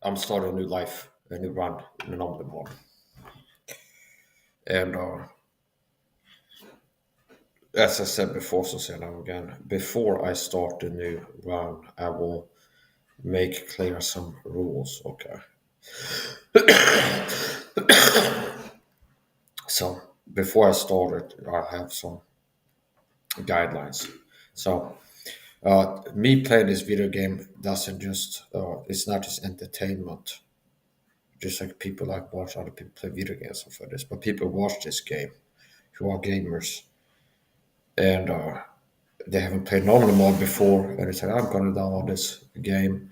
I'm starting a new life, a new run in an Anomaly mode. And as I said before, so say now again, before I start the new run, I will make clear some rules. Okay. So before I start it, I have some guidelines. So me playing this video game doesn't just it's not just entertainment. Just like people like watch other people play video games and for this, but people watch this game who are gamers and they haven't played normal mode before, and they say, "I'm gonna download this game."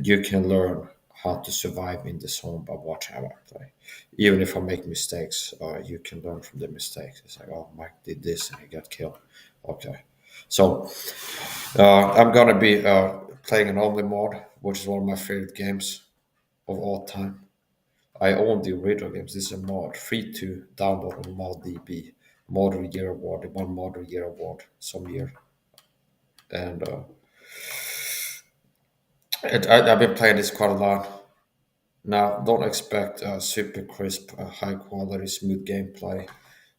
You can learn how to survive in the zone by watching how I play. Even if I make mistakes, you can learn from the mistakes. It's like, oh, Mike did this and he got killed. Okay, so I'm gonna be playing an Omni mode, which is one of my favorite games of all time. I own the original games. This is a mod, free to download on ModDB. Mod of the Year award, one Mod of the Year award some year, and I've been playing this quite a lot. Now, don't expect super crisp, high quality, smooth gameplay.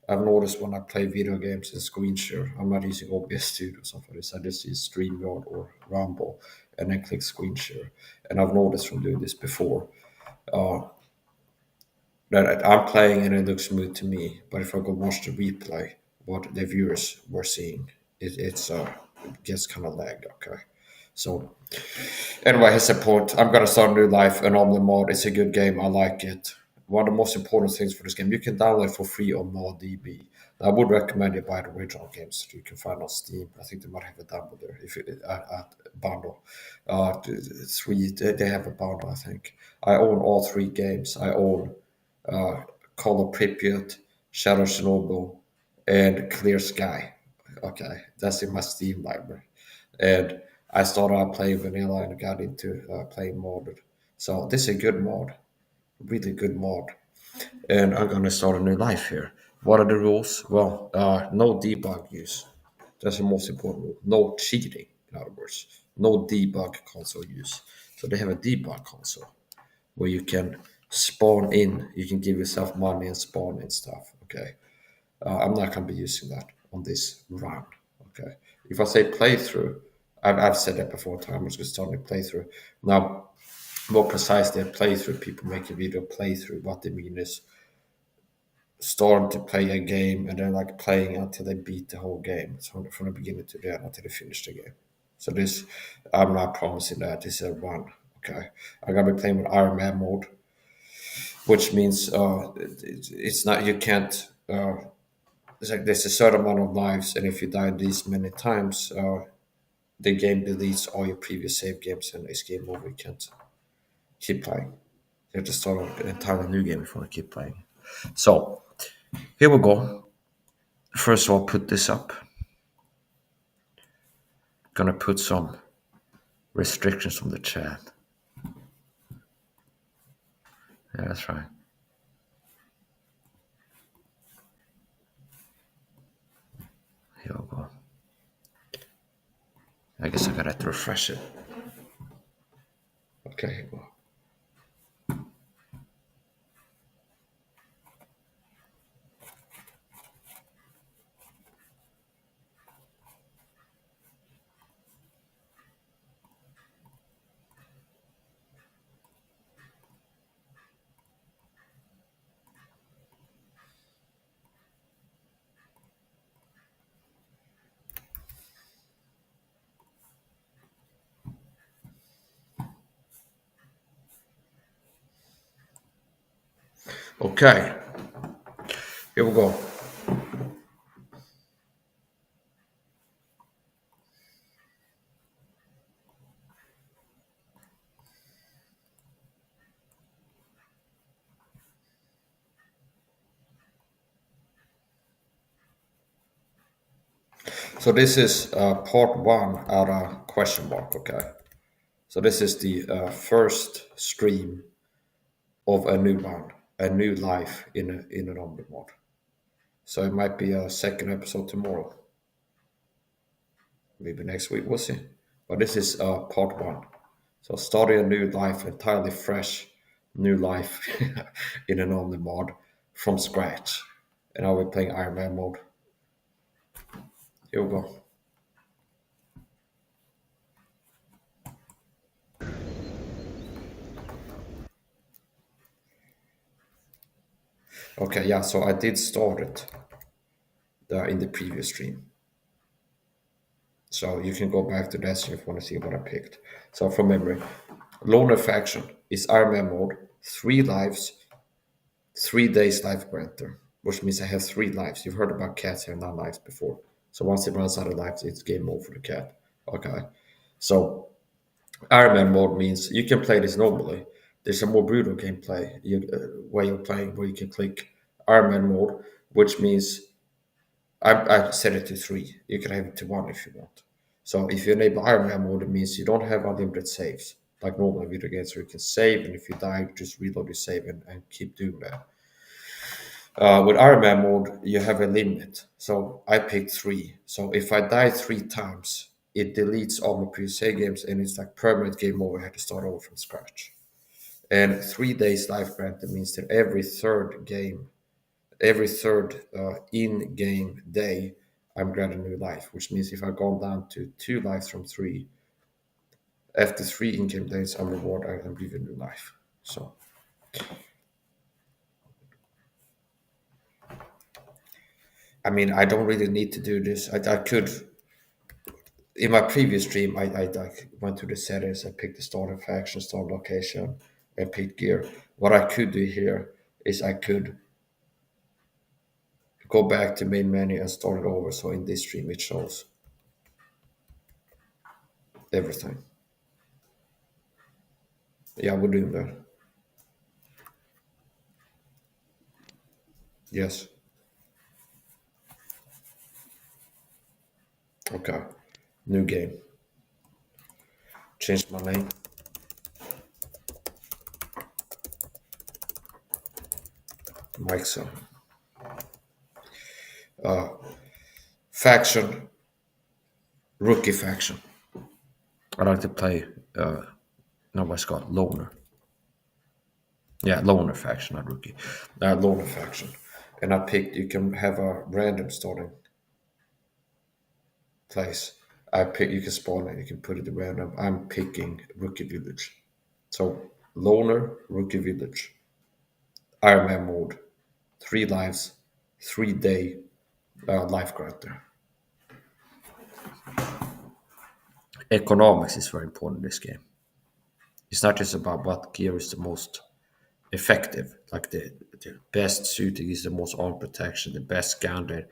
I've noticed when I play video games in screen share, I'm not using OBS Studio or something like this. I just use StreamYard or Rumble and then click screen share. And I've noticed from doing this before that I'm playing and it looks smooth to me. But if I go watch the replay, what the viewers were seeing, it gets kind of lagged. Okay, so anyway, here's the point. I'm gonna start a new life, Anomaly mode. It's a good game. I like it. One of the most important things for this game, you can download it for free on ModDB. I would recommend you buy the original games that you can find on Steam. I think they might have a download there if it at bundle. Three they have a bundle. I think I own all three games. I own uh, Call of Pripyat, Shadow Chernobyl, and Clear Sky. Okay, that's in my Steam library. And I started out playing vanilla and got into playing modded. So this is a good mod, really good mod. And I'm gonna start a new life here. What are the rules? Well, no debug use. That's the most important rule. No cheating, in other words. No debug console use. So they have a debug console where you can spawn in. You can give yourself money and spawn in stuff. Okay. I'm not going to be using that on this run. Okay. If I say playthrough, I've said that before. Timers will start a playthrough. Now, more precisely, a playthrough. People make a video playthrough. What they mean is starting to play a game and then like playing until they beat the whole game. So from the beginning to the end until they finish the game. So this, I'm not promising that. This is a run. Okay. I'm gonna be playing with Iron Man mode, which means it's not you can't. It's like there's a certain amount of lives, and if you die these many times, the game deletes all your previous save games, and it's game over. You can't keep playing. You have to start an entirely new game if you want to keep playing. So here we go. First of all, put this up. Gonna put some restrictions on the chat. Yeah, that's right. Here we go. I guess I gotta have to refresh it. Okay, here we go. Okay, here we go. So this is part one out of question mark. Okay. So this is the first stream of a new one, a new life in an omni mode. So it might be a second episode tomorrow, maybe next week. We'll see. But this is part one. So starting a new life, entirely fresh, new life in an only mod from scratch. And now we're playing Iron Man mode. Here we go. Okay, yeah, so I did start it in the previous stream. So you can go back to that if you want to see what I picked. So from memory, Loner Faction is Iron Man mode, 3 lives, 3 days life granter, which means I have 3 lives. You've heard about cats having 9 lives before. So once it runs out of lives, it's game over for the cat. Okay. So Iron Man mode means you can play this normally. There's a more brutal gameplay way of playing where you can click Iron Man mode, which means I set it to 3. You can have it to 1 if you want. So if you enable Iron Man mode, it means you don't have unlimited saves like normal video games where you can save, and if you die, just reload your save and keep doing that. With Iron Man mode, you have a limit. So I picked 3. So if I die 3 times, it deletes all my previous save games, and it's like permanent game over. I had to start over from scratch. And 3 days life granted means that every third in-game day, I'm granted a new life. Which means if I've gone down to 2 lives from 3, after 3 in-game days, I'm rewarded and given a new life. So I mean, I don't really need to do this. I could in my previous stream, I like went to the settings, I picked the starting faction, start location, and picked gear. What I could do here is I could go back to main menu and start it over. So in this stream, it shows everything. Yeah, we're doing that. Yes. Okay. New game. Change my name. Mike's faction. Rookie faction. I like to play. No, what's it called? Loner. Yeah, loner faction, not rookie. Loner faction. And I picked, you can have a random starting place. You can spawn it, you can put it at random. I'm picking Rookie Village. So, loner, Rookie Village. Iron Man mode. 3 lives, 3 day life granter. Economics is very important in this game. It's not just about what gear is the most effective, like the best suiting is the most arm protection, the best gun that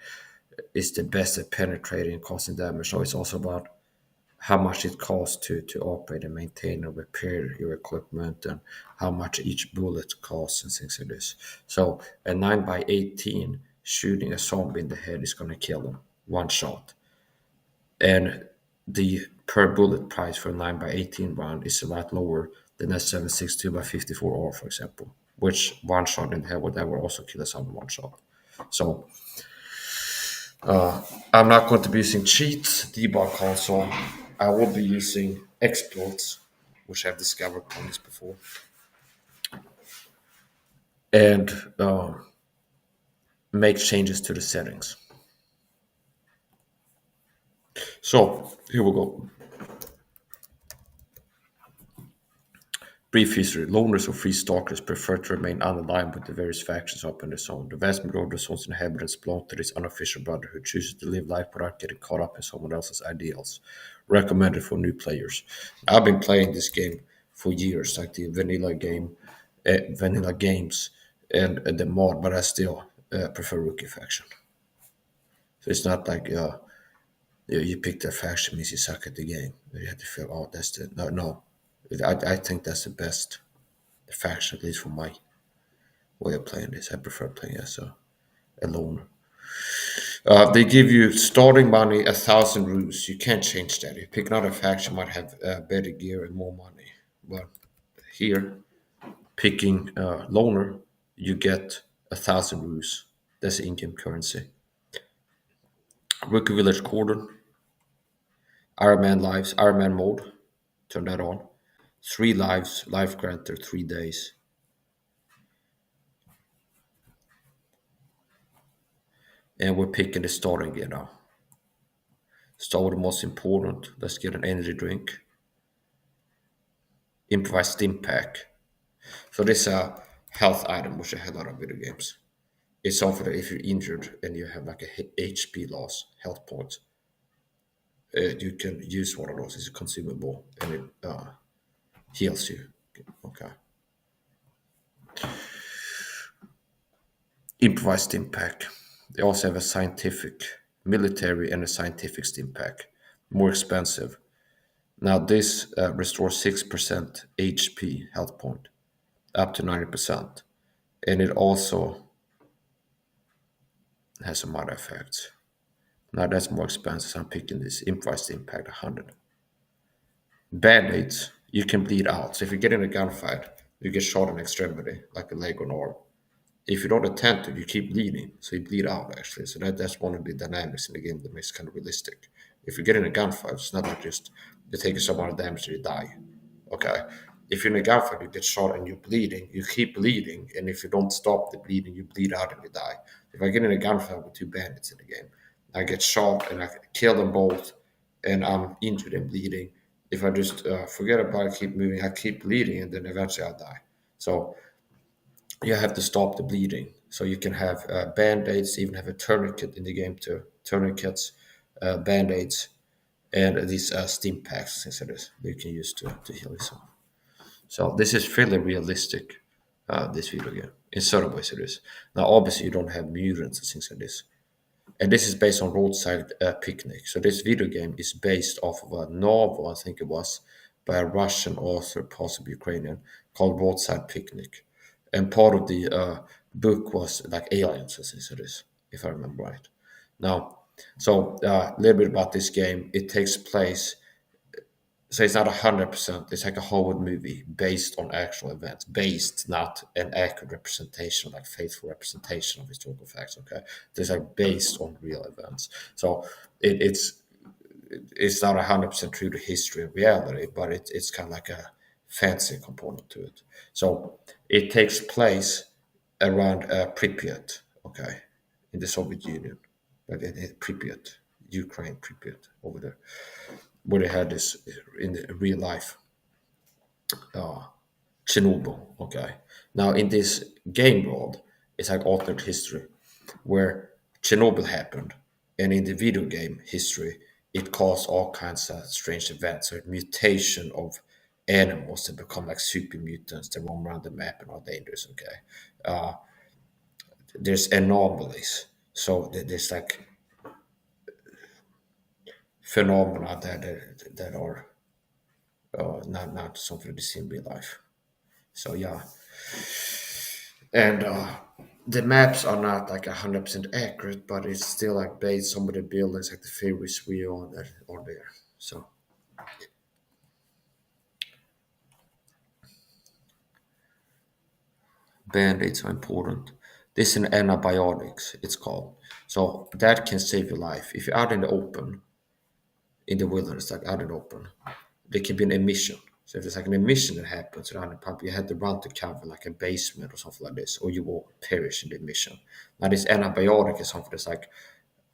is the best at penetrating and causing damage. So it's also about how much it costs to operate and maintain and repair your equipment and how much each bullet costs and things like this. So a 9x18 shooting a zombie in the head is going to kill him one shot. And the per bullet price for a 9x18 round is a lot lower than a 7.62 by 54R, for example, which one shot in the head would ever also kill a zombie one shot. So I'm not going to be using cheats, debug console. I will be using exploits, which I've discovered on this before, and make changes to the settings. So here we go. Brief history. Loners or free stalkers prefer to remain unaligned with the various factions up in the zone. The vast majority of the zone's inhabitants belong to this unofficial brotherhood, chooses to live life without getting caught up in someone else's ideals. Recommended for new players. I've been playing this game for years, like the vanilla games, and the mod, but I still prefer rookie faction. So it's not like you pick the faction means you suck at the game. You have to feel, oh, that's the no. I think that's the best faction, at least for my way of playing this. I prefer playing as a loner. They give you starting money 1,000 rupees. You can't change that. You pick another faction, might have better gear and more money. But here, picking loner, you get 1,000 rupees. That's the in-game currency. Rookie Village Cordon, Iron Man lives, Iron Man mode. Turn that on. Three lives, life granted 3 days. And we're picking the starting gear now. Start with the most important. Let's get an energy drink. Improvised stim pack. So this is a health item which I had a lot of video games. It's something that if you're injured and you have like a HP loss, health points, you can use one of those. It's a consumable and it heals you. Okay. Improvised stim pack. They also have a scientific, military, and a scientific stim pack. More expensive. Now this restores 6% HP health point, up to 90%, and it also has some other effects. Now that's more expensive. So I'm picking this improvised impact 100. Band-aids, you can bleed out. So if you get in a gunfight, you get shot in extremity, like a leg or an arm. If you don't attend to it, you keep bleeding, so you bleed out actually. So that's one of the dynamics in the game that makes it kind of realistic. If you get in a gunfight, it's not like just you take some amount of damage and you die. Okay. If you're in a gunfight, you get shot and you're bleeding, you keep bleeding, and if you don't stop the bleeding, you bleed out and you die. If I get in a gunfight with two bandits in the game, I get shot and I kill them both, and I'm injured and bleeding. If I just forget about it, keep moving, I keep bleeding, and then eventually I'll die. So you have to stop the bleeding. So you can have band-aids, even have a tourniquet in the game too. Tourniquets, band-aids, and these steam packs, things like this, that you can use to heal yourself. So this is fairly realistic, this video game. In certain ways it is. Now obviously you don't have mutants and things like this. And this is based on Roadside Picnic. So this video game is based off of a novel, I think it was, by a Russian author, possibly Ukrainian, called Roadside Picnic. And part of the book was like aliens, as it is, if I remember right. Now, so a little bit about this game. It takes place, so it's not 100%. It's like a Hollywood movie based on actual events, based, not an accurate representation, like faithful representation of historical facts. Okay, it's like based on real events. So it's not 100% true to history and reality, but it's kind of like a fancy component to it. So it takes place around Pripyat, okay, in the Soviet Union, like in Pripyat, Ukraine, Pripyat, over there, where they had this in real life, Chernobyl. Okay, now in this game world, it's like alternate history, where Chernobyl happened, and in the video game history, it caused all kinds of strange events, so mutation of animals that become like super mutants that roam around the map and are dangerous. Okay, there's anomalies, so there's like phenomena that are not something to see in real life. So yeah, and the maps are not like 100% accurate, but it's still like based some of the buildings, like the Ferris wheel, that are there. So band-aids are important. This is an antibiotics, it's called. So that can save your life if you're out in the open, in the wilderness, like out in the open. There can be an emission. So if there's like an emission that happens around the pump, you have to run to cover like a basement or something like this, or you will perish in the emission. Now this antibiotic is something that's like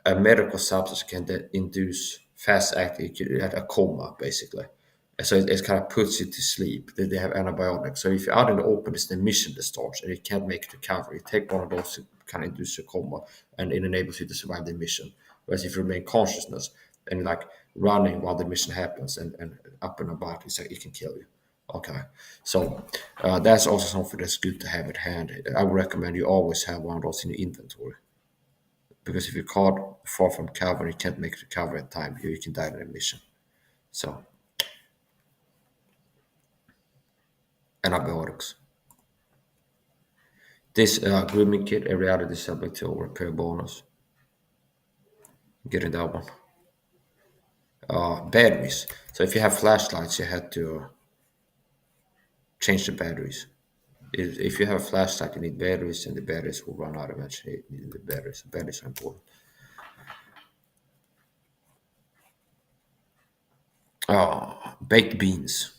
a medical substance can induce fast acting, at a coma basically. And so it kind of puts you to sleep. They have antibiotics. So if you're out in the open, it's the emission that starts and you can't make it to cover. You take one of those to kind of induce a coma and it enables you to survive the mission. Whereas if you remain consciousness and like running while the mission happens and up and about, it's like it can kill you. Okay, so that's also something that's good to have at hand. I would recommend you always have one of those in your inventory because if you're caught far from cover, you can't make the cover in time. You can die in a mission. So antibiotics. This grooming kit, a reality subject to repair bonus. Getting that one. Batteries. So if you have flashlights, you had to change the batteries. If you have a flashlight, you need batteries, and the batteries will run out eventually. You need the batteries. Batteries are important. Baked beans.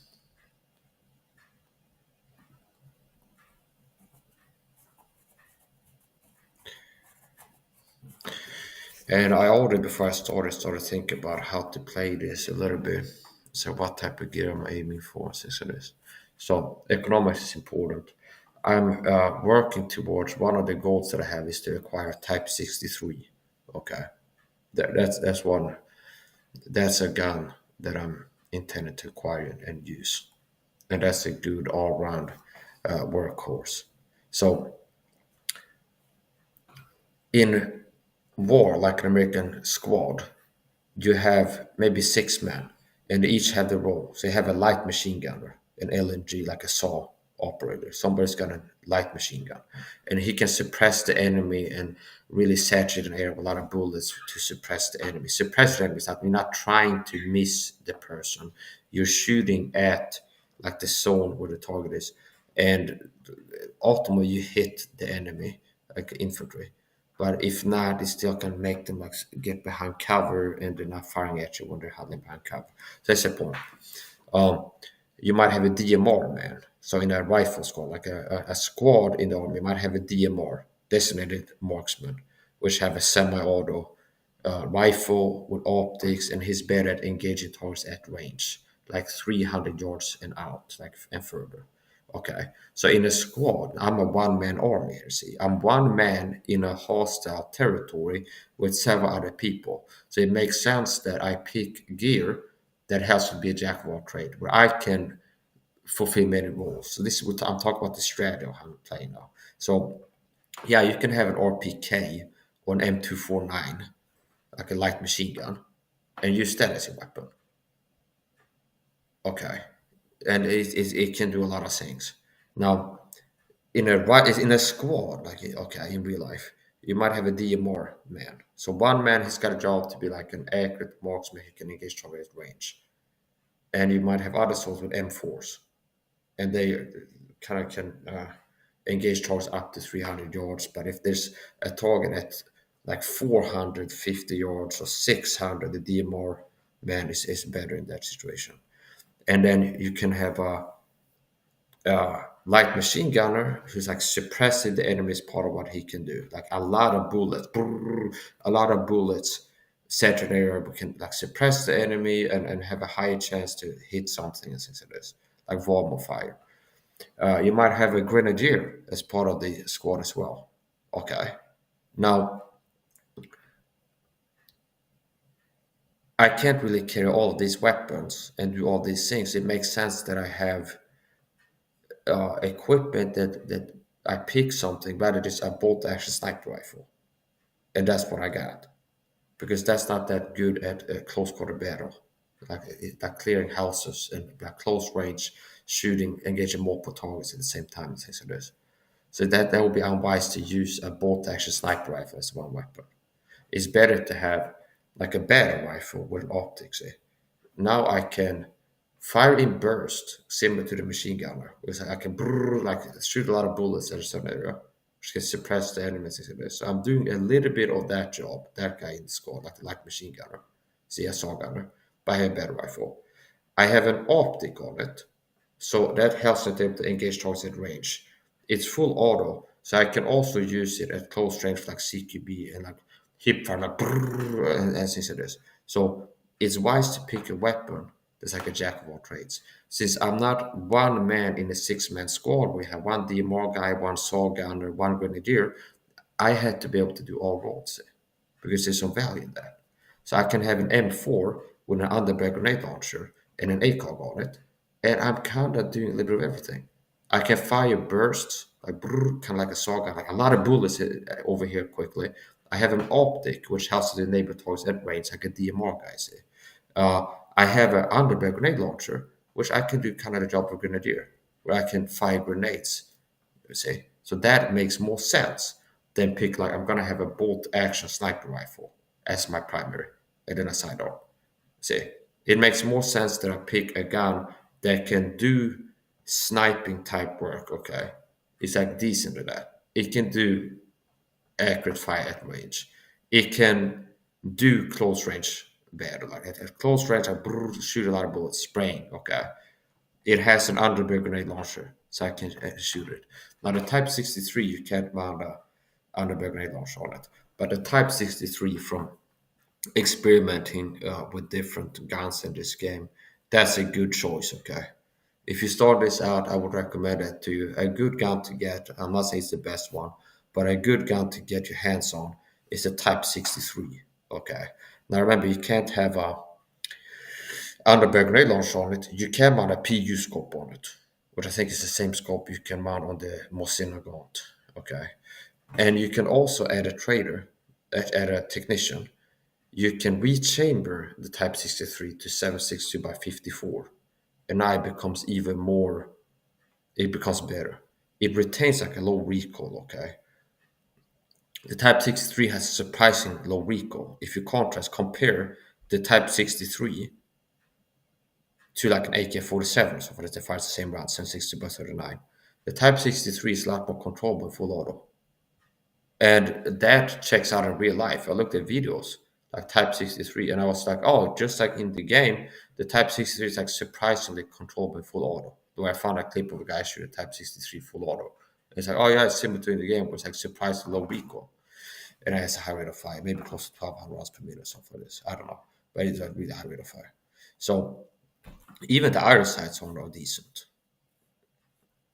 And I already, before I started thinking about how to play this a little bit. So what type of gear am I aiming for? So this. So economics is important. I'm working towards one of the goals that I have is to acquire Type 63. Okay, that's one. That's a gun that I'm intended to acquire and use, and that's a good all-round workhorse. So in war, like an American squad, you have maybe 6 men, and they each have their role. So you have a light machine gunner, an LMG, like a SAW operator. Somebody's got a light machine gun, and he can suppress the enemy and really saturate an area with a lot of bullets to suppress the enemy. Suppress the enemy is not, you're not trying to miss the person. You're shooting at like the zone where the target is, and ultimately you hit the enemy like infantry. But if not, it still can make them like get behind cover and they're not firing at you when they're hiding behind cover. So that's the point. Um, you might have a DMR man. So in a rifle squad, like a squad in the army might have a DMR, designated marksman, which have a semi-auto rifle with optics, and he's better at engaging targets at range, like 300 yards and out, like and further. Okay, so in a squad, I'm a one-man army here. See, I'm one man in a hostile territory with several other people. So it makes sense that I pick gear that helps me be a jack of all trades, where I can fulfill many roles. So this is what I'm talking about, the strategy of how I'm playing now. So yeah, you can have an RPK or an M249, like a light machine gun, and use that as a weapon. Okay, and it can do a lot of things. Now, in a squad, like okay, in real life, you might have a DMR man. So one man has got a job to be like an accurate marksman who can engage target at range, and you might have other soldiers with M4s, and they kind of can engage targets up to 300 yards. But if there's a target at like 450 yards or 600, the DMR man is better in that situation. And then you can have a light machine gunner who's like suppressing the enemy is part of what he can do. Like a lot of bullets, brrr, a lot of bullets set an area we can like suppress the enemy and have a higher chance to hit something and things like this, like volume of fire. You might have a grenadier as part of the squad as well. Okay. Now, I can't really carry all of these weapons and do all these things. It makes sense that I have equipment that I pick something, but it is a bolt action sniper rifle, and that's what I got because that's not that good at close quarter battle, like clearing houses and like close range shooting, engaging multiple targets at the same time and things like this. So that would be unwise to use a bolt action sniper rifle as one weapon. It's better to have like a battle rifle with optics. Now I can fire in burst, similar to the machine gunner, because I can like shoot a lot of bullets at a certain area, which can suppress the enemies. So I'm doing a little bit of that job, that guy in the squad, like machine gunner, CSR gunner, but I have a better rifle. I have an optic on it, so that helps me to engage targets at range. It's full auto, so I can also use it at close range like CQB and like hip fire, like and things like this. So it's wise to pick a weapon that's like a jack of all trades. Since I'm not one man in a 6-man squad, we have one DMR guy, one saw gunner, one grenadier. I had to be able to do all roles because there's some value in that. So I can have an M4 with an underbarrel grenade launcher and an ACOG on it, and I'm kind of doing a little bit of everything. I can fire bursts, like kind of like a saw gun, like a lot of bullets over here quickly. I have an optic, which helps to enable targets at range, like a DMR guy say. Uh, I have an underbarrel grenade launcher, which I can do kind of the job of a grenadier, where I can fire grenades, you see. So that makes more sense than pick like I'm gonna have a bolt action sniper rifle as my primary and then a sidearm. See, it makes more sense that I pick a gun that can do sniping type work. Okay, it's like decent at that. It can do accurate fire at range. It can do close range battle. Like at close range, I shoot a lot of bullets, spraying. Okay, it has an underbarrel grenade launcher, so I can shoot it. Now the Type 63, you can't mount a underbarrel grenade launcher on it, but the Type 63 from experimenting with different guns in this game, that's a good choice. Okay, if you start this out, I would recommend it to you. A good gun to get, I'm not saying it's the best one, but a good gun to get your hands on is a Type 63. Okay, now remember, you can't have a underbarrel grenade launcher on it. You can mount a PU scope on it, which I think is the same scope you can mount on the Mosina Gaunt. Okay, and you can also add a trader, add a technician. You can rechamber the Type 63 to 762 by 54, and now it becomes even more, it becomes better. It retains like a low recoil, okay? The Type 63 has a surprising low recoil. If you compare the Type 63 to like an AK-47, so for it fires the same round, 762 by 39. The Type 63 is a lot more controllable in full auto. And that checks out in real life. I looked at videos like Type 63 and I was like, oh, just like in the game, the Type 63 is like surprisingly controllable in full auto. Though I found a clip of a guy shooting Type 63 full auto. It's like, oh yeah, it's similar to in the game, where it's like surprisingly low recoil. And it has a high rate of fire, maybe close to 1200 rounds per minute or something like this. I don't know. But it's a really high rate of fire. So even the iron sights on are decent.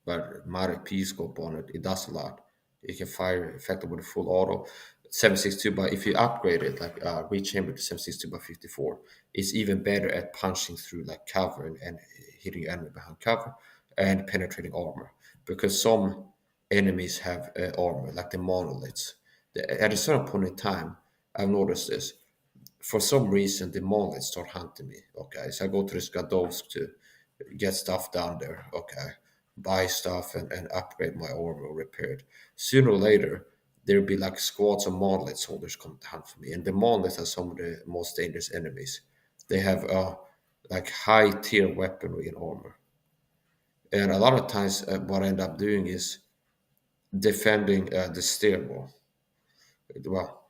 But Matic P scope on it, it does a lot. You can fire effective with a full auto. 762, but if you upgrade it, like rechamber to 762 by 54, it's even better at punching through like cover and hitting your enemy behind cover and penetrating armor. Because some enemies have armor, like the monoliths. At a certain point in time, I've noticed this for some reason the monoliths start hunting me. Okay, so I go to the Skadovsk to get stuff down there. Okay, buy stuff and upgrade my armor or repair it. Sooner or later, there'll be like squads of monolith soldiers come to hunt for me, and the monoliths are some of the most dangerous enemies. They have like high tier weaponry and armor, and a lot of times what I end up doing is defending the stairwell. Well,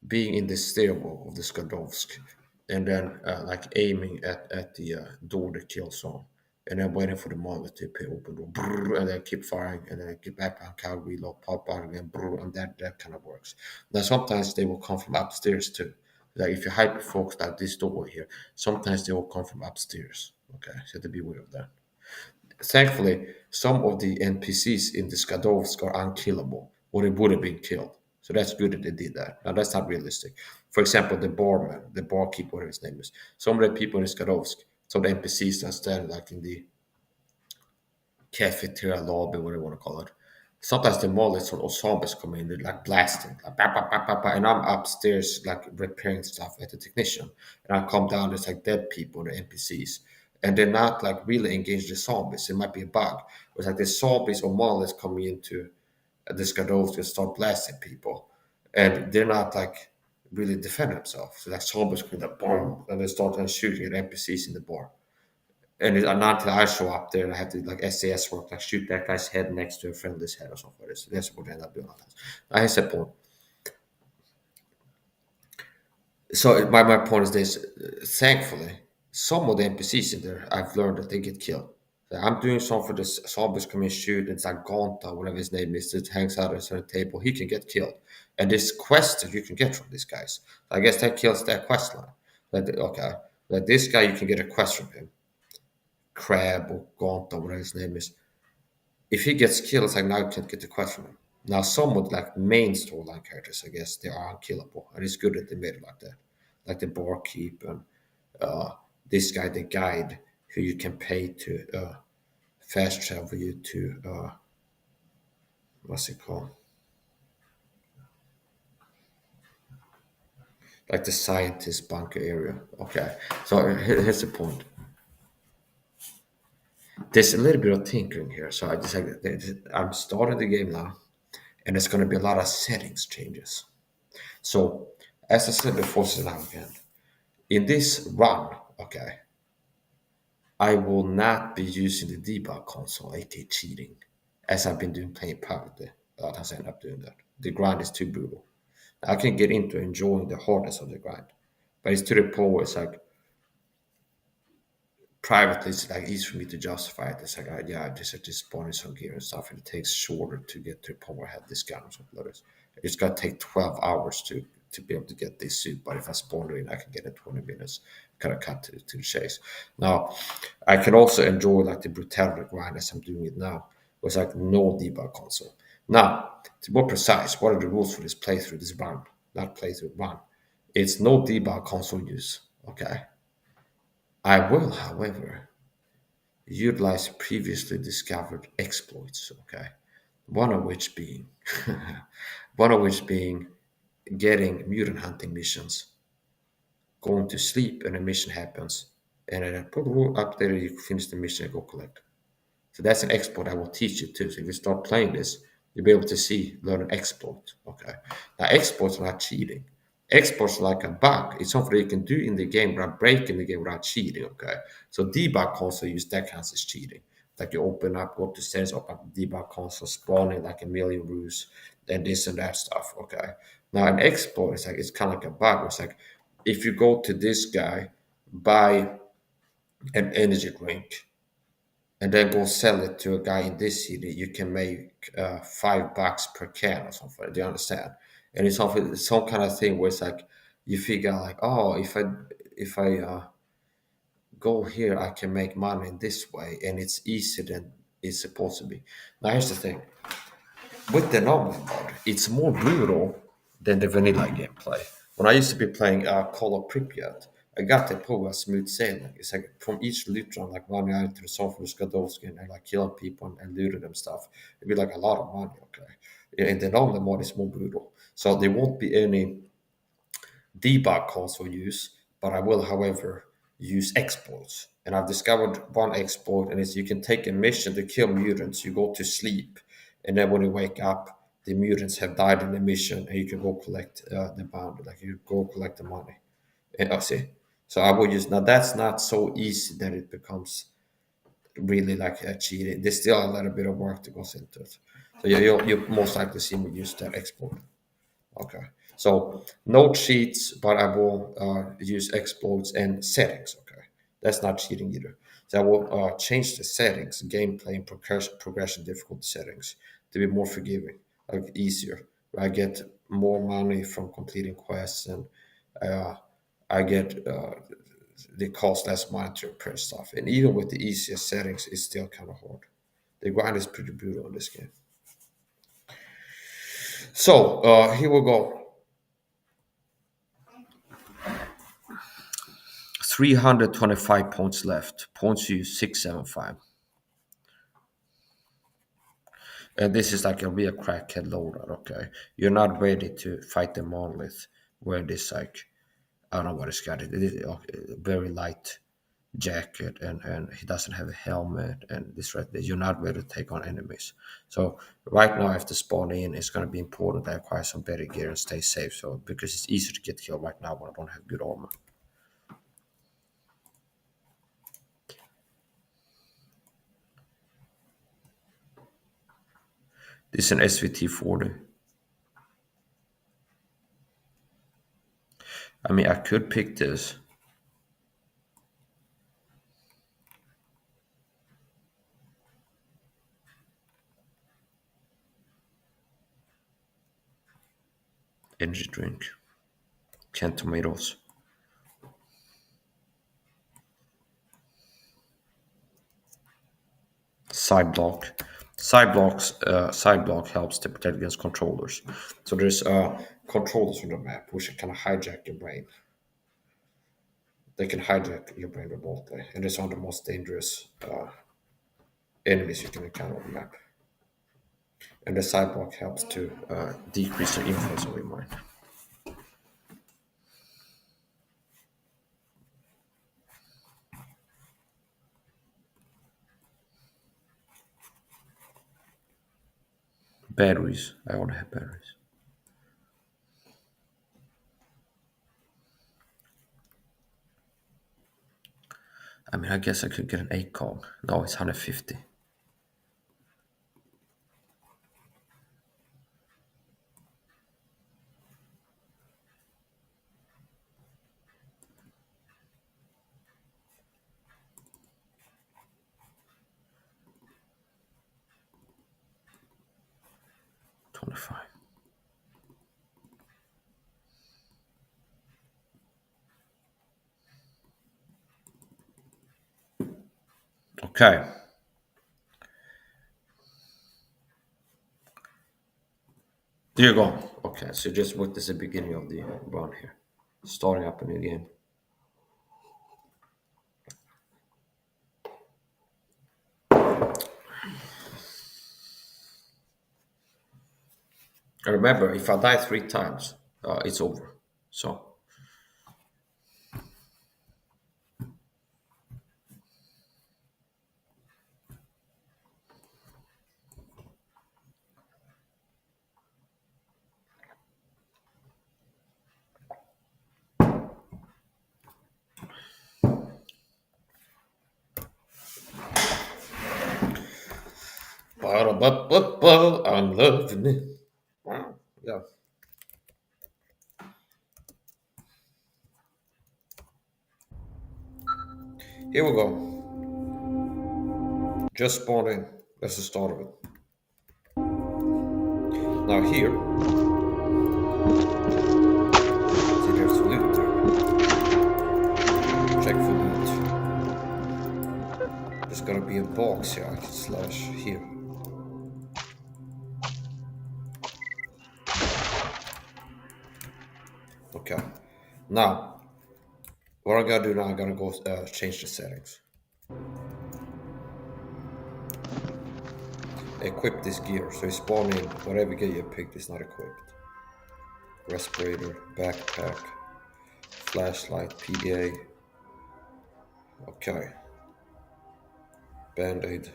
being in the stairwell of the Skadovsk, and then like aiming at the door to kill zone, and then waiting for the monolith to open door, brrr, and then keep firing, and then get back on cow reload, pop out again, brrr, and that kind of works. Now sometimes they will come from upstairs too. Like if you hyper focus at this door here, sometimes they will come from upstairs. Okay, so to be aware of that. Thankfully, some of the NPCs in the Skadovsk are unkillable, or they would have been killed. So that's good that they did that. Now that's not realistic. For example, the barman, the barkeeper, whatever his name is. Some of the people in Skadovsk, some of the NPCs that stand like in the cafeteria lobby, whatever you want to call it. Sometimes the monoliths or zombies come in, they're like blasting, like, bah, bah, bah, bah, bah, and I'm upstairs like repairing stuff at the technician, and I come down, there's like dead people, the NPCs, and they're not like really engaged the zombies. It might be a bug. It's like the zombies or monoliths coming into the Skadovs to start blasting people, and they're not like really defend themselves. So like zombies come like boom, and they start shooting at NPCs in the bar. And not until I show up there and I have to like SAS work, like shoot that guy's head next to a friendly's head or something like this. That's what I end up doing. I said point. So my point is this: thankfully, some of the NPCs in there, I've learned that they get killed. So I'm doing something for this zombies come and shoot. It's like Gonta, whatever his name is, that hangs out at a certain table. He can get killed, and this quest that you can get from these guys, I guess that kills that quest line. Okay, like this guy, you can get a quest from him, Crab or Gonta, whatever his name is. If he gets killed, it's like now you can't get the quest from him. Now, some would like main storyline characters, I guess, they are unkillable, and it's good that they made it like that. Like the barkeep and uh, this guy, the guide, who you can pay to fast travel you to what's it called? Like the scientist bunker area. Okay, so here's the point. There's a little bit of tinkering here, so I just like I'm starting the game now, and there's going to be a lot of settings changes. So, as I said before, so now again, in this run, okay, I will not be using the debug console, aka cheating, as I've been doing playing privately. A lot of times I end up doing that. The grind is too brutal. I can get into enjoying the hardness of the grind, but it's to the point where it's like privately, it's like easy for me to justify it. It's like, yeah, I just bought some gear and stuff, and it takes shorter to get to the point where I have this gun or something like this. It's got to take 12 hours to to be able to get this suit. But if I spawn it in, I can get it in 20 minutes. Kind of cut to the chase. Now, I can also enjoy like the brutality grind as I'm doing it now. It's like no debug console. Now, to be more precise, what are the rules for this playthrough? This run, not playthrough one. It's no debug console use. Okay. I will, however, utilize previously discovered exploits. Okay, one of which being, one of which being getting mutant hunting missions, going to sleep and a mission happens, and then up there you finish the mission and go collect. So that's an exploit I will teach you too. So if you start playing this, you'll be able to learn an exploit. Okay. Now exploits are not cheating. Exploits are like a bug. It's something you can do in the game without breaking the game without cheating. Okay. So debug console use that counts as cheating. Like you open up, go to settings, open up the debug console, spawning like a million rows, then this and that stuff. Okay. Now an exploit is like it's kind of like a bug. It's like if you go to this guy, buy an energy drink and then go sell it to a guy in this city, you can make $5 per can or something. Do you understand? And it's something, some kind of thing where it's like you figure like, oh, if I go here, I can make money in this way, and it's easier than it's supposed to be. Now here's the thing: with the novel mode, it's more brutal than the vanilla gameplay. When I used to be playing Call of Pripyat, I got the Poga smooth sailing. It's like from each loot run, like running out to the zone from Skadovsky and like killing people and looting them stuff. It'd be like a lot of money, okay? In the normal mode, it's more brutal. So there won't be any debug console use, but I will, however, use exploits. And I've discovered one exploit, and it's you can take a mission to kill mutants. You go to sleep, and then when you wake up, the mutants have died in the mission, and you can go collect the bounty, like you go collect the money. And I see. So I will use now. That's not so easy that it becomes really like a cheating. There's still a little bit of work to go into it. So you'll most likely see me use that exploit. Okay. So no cheats, but I will use exploits and settings. Okay. That's not cheating either. So I will change the settings, gameplay and progression difficulty settings to be more forgiving, like easier. I get more money from completing quests and uh, I get the cost less money to repair stuff. And even with the easiest settings, it's still kind of hard. The grind is pretty brutal in this game. So here we go. 325 points left. Points used 675. And this is like a real crackhead loadout, okay? You're not ready to fight the monolith where this like I don't know what it's got. It is very light jacket and he doesn't have a helmet and this right there. You're not ready to take on enemies. So right now after spawning in it's gonna be important that I acquire some better gear and stay safe. So because it's easy to get killed right now when I don't have good armor. This is an SVT 40. I mean I could pick this. Energy drink. Canned tomatoes. Side block. Side block helps to protect against controllers. So there's controllers on the map which can hijack your brain. They can hijack your brain remotely, and it's one of the most dangerous enemies you can encounter on the map. And the side block helps to decrease the influence of your mind. Batteries. I already have batteries. I mean, I guess I could get an 8 cog. No, it's 150. 25. Okay, here you go. Okay, so just what is the beginning of the run here? Starting up a new game. And remember, if I die 3 times, it's over. So, I'm loving it. Wow. Yeah. Here we go. Just spawned in. That's the start of it. Now here, see there's loot there. Check for loot. There's gotta be a box here. I can slash here. Okay. Now, what I gotta do now, I gotta go change the settings. Equip this gear. So you spawn in, whatever gear you picked is not equipped. Respirator, backpack, flashlight, PDA. Okay. Band-aid.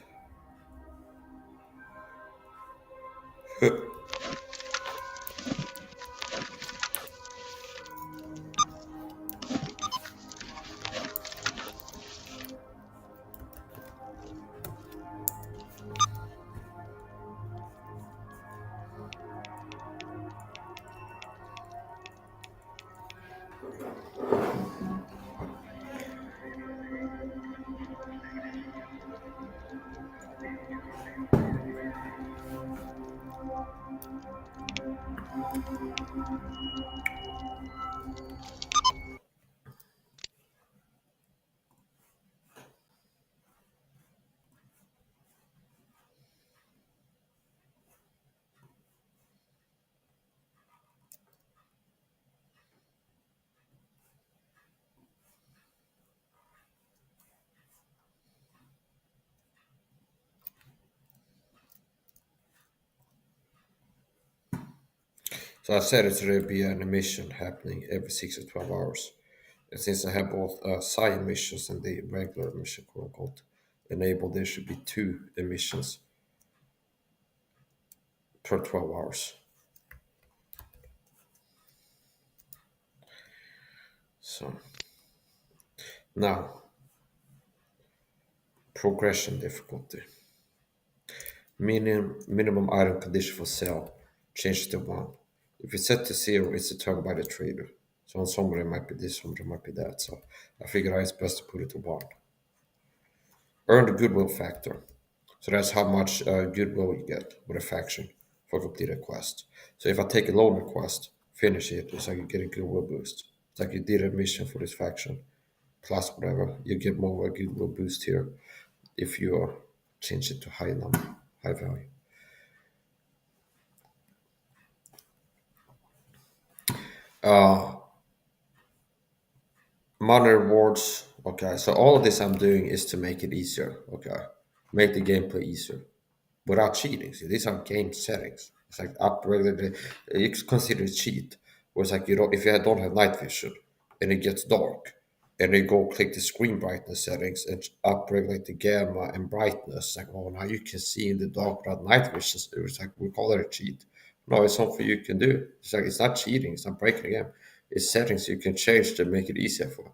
So I said it's going to be an emission happening every 6 to 12 hours. And since I have both SAHA emissions and the regular emission, quote unquote, enabled, there should be 2 emissions per 12 hours. So now, progression difficulty. Minimum item condition for sale, change to 1. If it's set to 0, it's determined by the trader. So on some it might be this, some it might be that. So I figured out it's best to put it to 1. Earn the goodwill factor. So that's how much goodwill you get with a faction for complete a quest. So if I take a loan request, finish it, it's like you get a goodwill boost. It's like you did a mission for this faction, plus whatever, you get more of a goodwill boost here if you change it to high number, high value. Uh, Money rewards. Okay, so all of this I'm doing is to make it easier. Okay, make the gameplay easier without cheating. See, these are game settings. It's like upregulate. You can consider it cheat. Where it's like you don't, if you don't have night vision and it gets dark, and you go click the screen brightness settings and upregulate the gamma and brightness. Like, oh, now you can see in the dark without night vision. It's like we call it a cheat. No, it's something you can do. It's like it's not cheating. It's not breaking the game. It's settings you can change to make it easier for.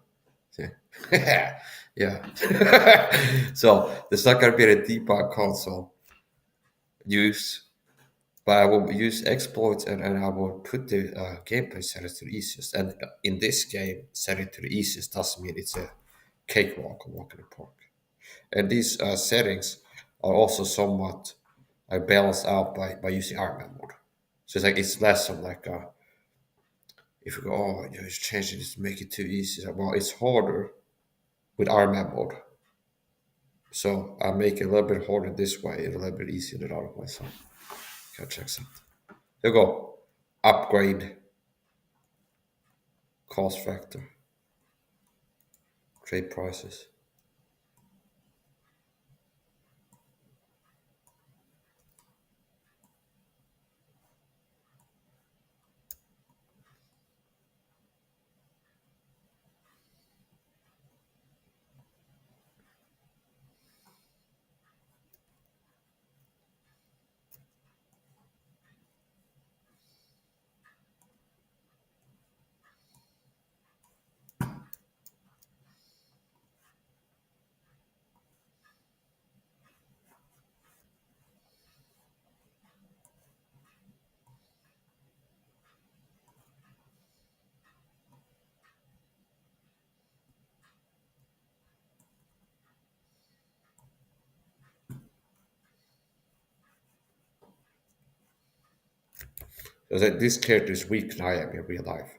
Yeah. Yeah. So there's not gonna be a debug console use, but I will use exploits and I will put the gameplay settings to the easiest. And in this game, setting to the easiest doesn't mean it's a cakewalk or walk in the park. And these settings are also somewhat balanced out by using Iron Man mode. So it's like it's less of like if you go, oh, you know, it's changing this to make it too easy. Well, it's harder with Iron Man mode. So I make it a little bit harder this way and a little bit easier the other way. So can check something. Here you go. Upgrade cost factor. Trade prices. So that this character is weak than I am in real life.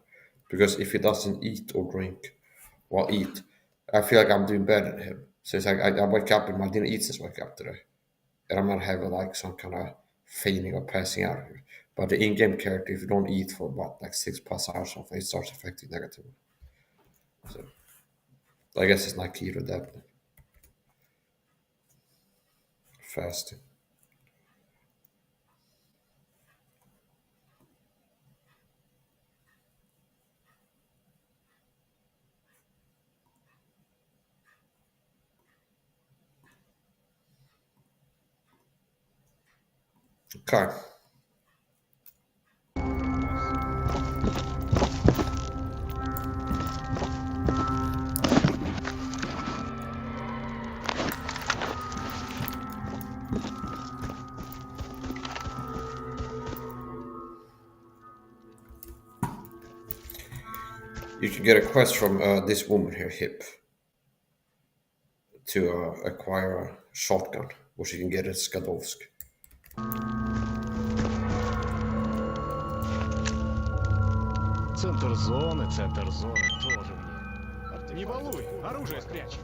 Because if he doesn't eat or drink, well, eat, I feel like I'm doing better than him. So it's like I wake up and I didn't eat since I wake up today. And I'm not having like some kind of fainting or passing out here. But the in-game character, if you don't eat for what, like 6+ hours or something, it starts affecting negatively. So I guess it's not key to that. Fasting. Okay. You can get a quest from this woman here, Hip, to acquire a shotgun, which you can get at Skadovsk. Центр зоны тоже мне. Не балуй, оружие спрячь.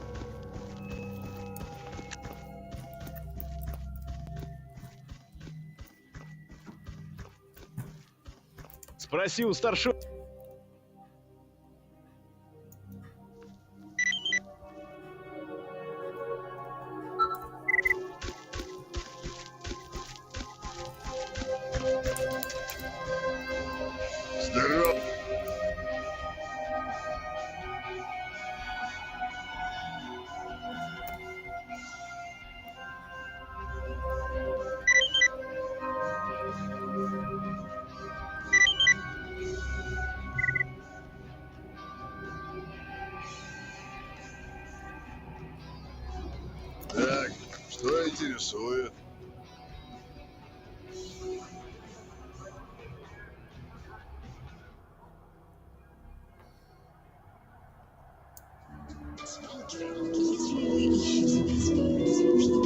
Спроси у старшего. Здорово. Так, что интересует? Если вы ищете специально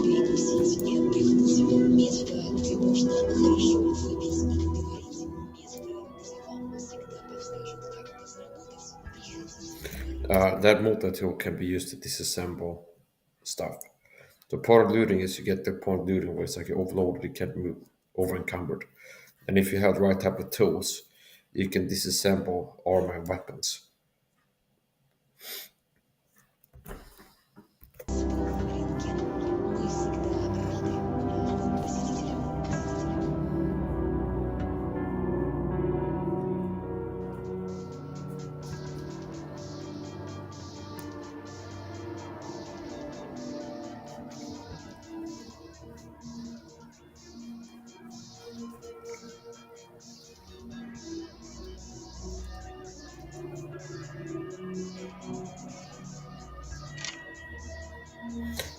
перекусить необходимого места, где можно хорошо выпить и поговорить, место, где вам всегда подскажут, как разработать приятный. That multi-tool can be used to disassemble stuff. So part of looting is you get the point of looting where it's like you overloaded, you can't move, over encumbered. And if you have the right type of tools, you can disassemble armor and weapons. Рынке мы всегда рады новым посетителям.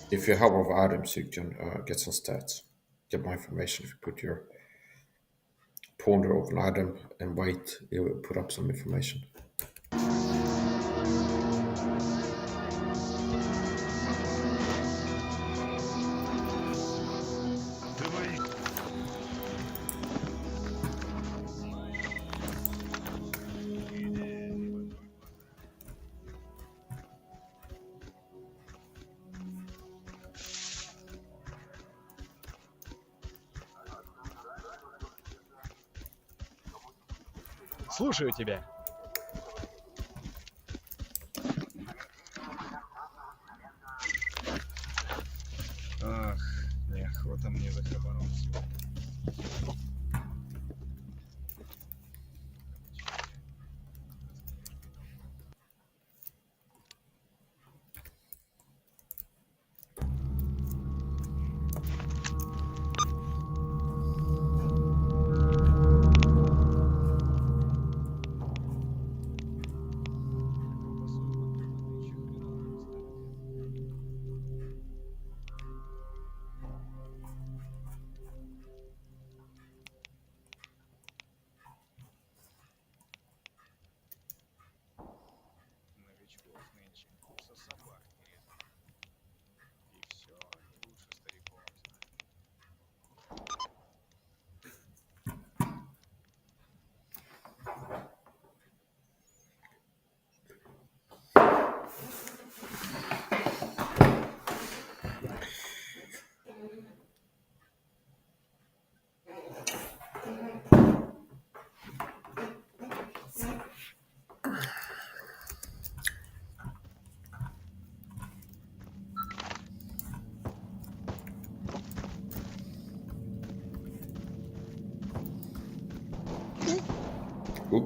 If you have over items, you can get some stats, get more information. If you put your pointer over an item and wait, it will put up some information. Говори. Слушаю тебя. Ах, неохота мне за хабаром сегодня. Новичков нынче со собак не резать. И все, они лучше стариков знают. Oop.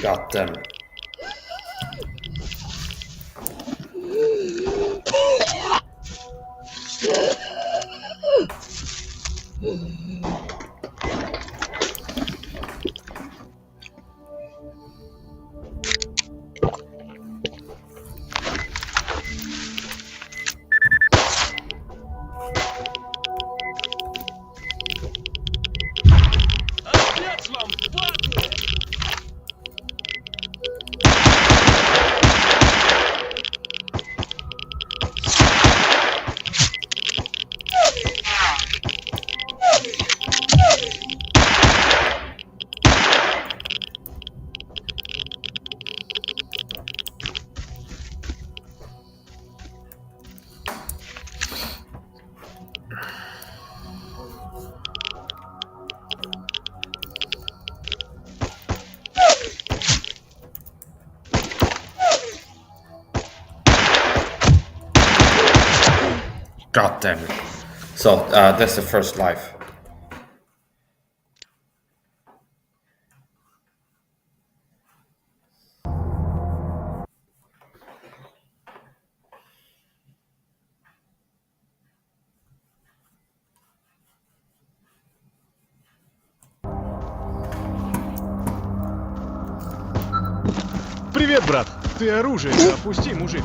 God damn it. Отец вам, падлы! God damn it. So, that's the first life. Привет, брат! Ты оружие опусти, мужик!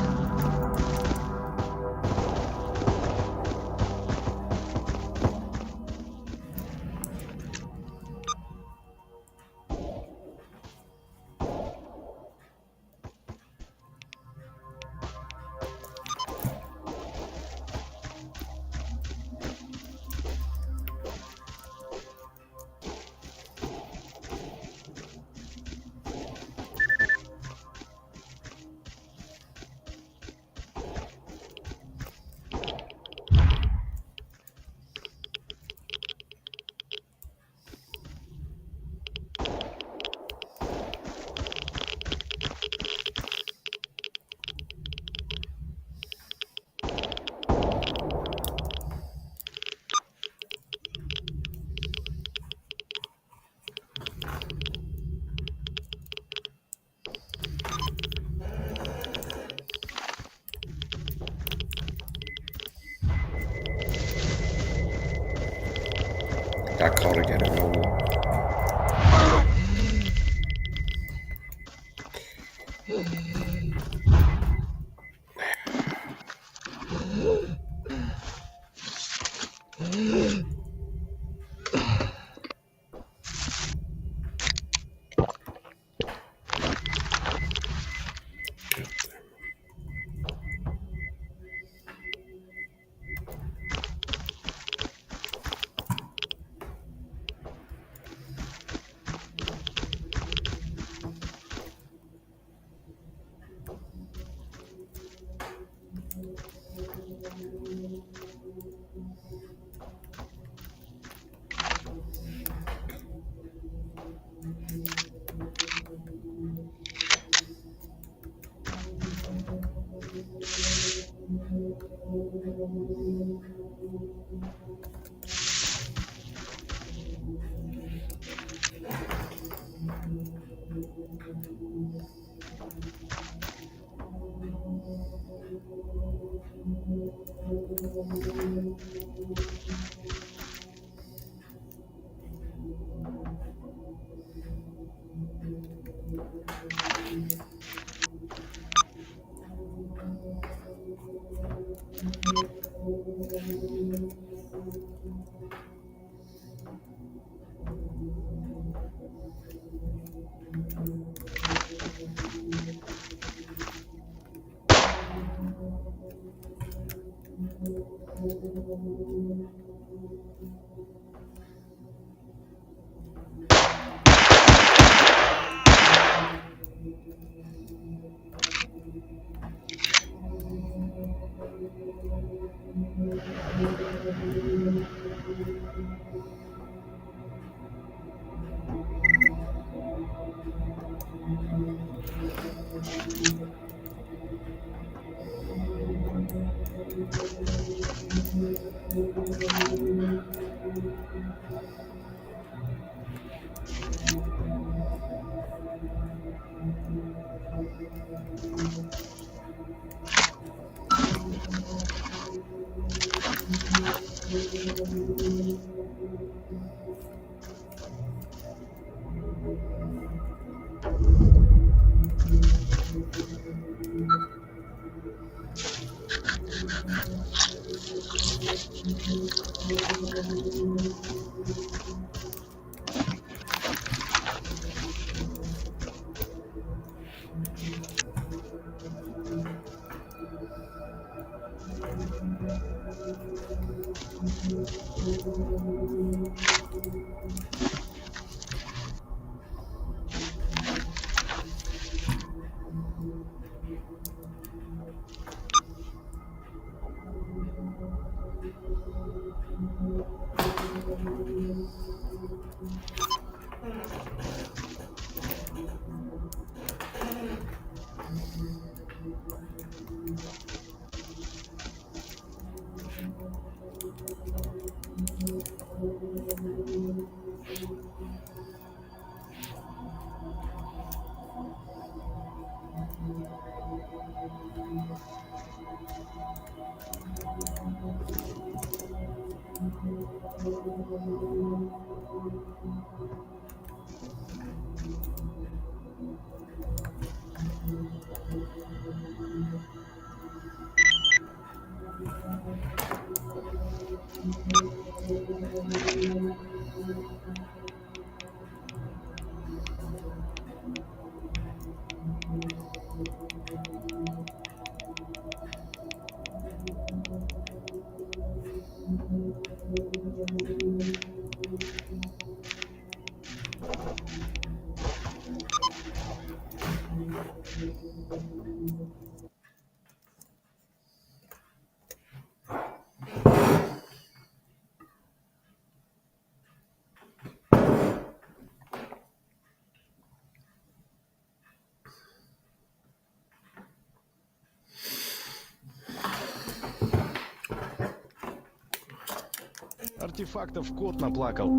car getting lower. Артефактов кот наплакал.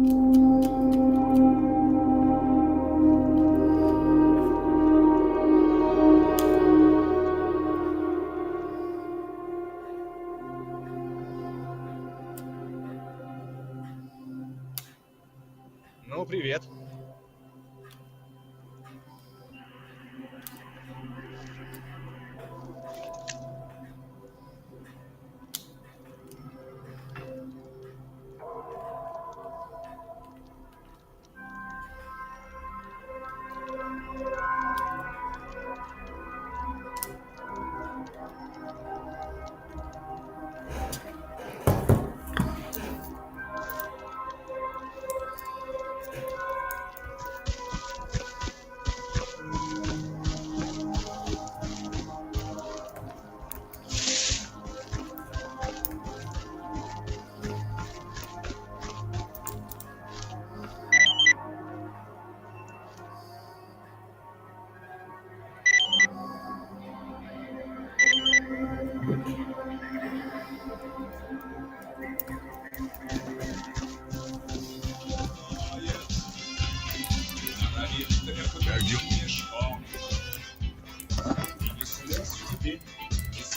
Как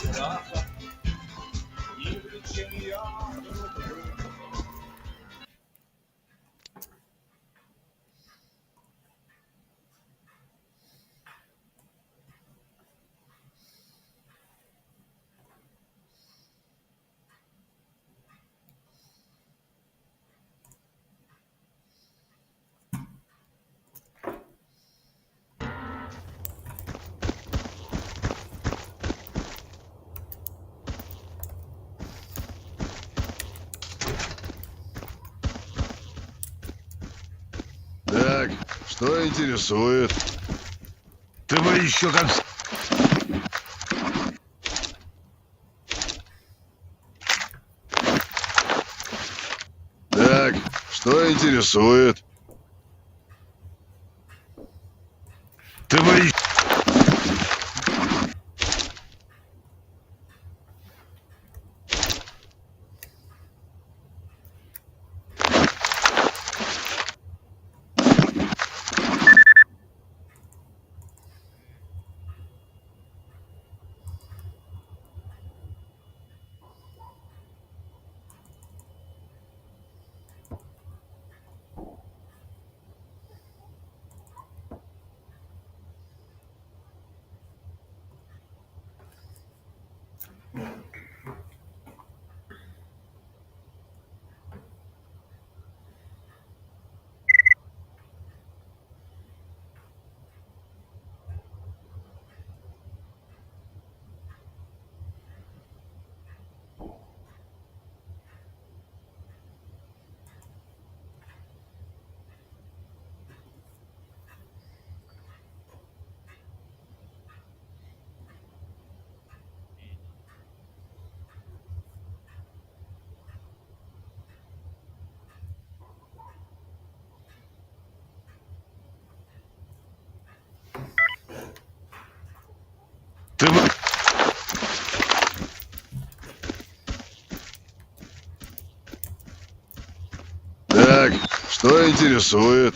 дела? Так, что интересует? Ты бы еще как... Так, что интересует? Ты бы... Ты бы... Так, что интересует?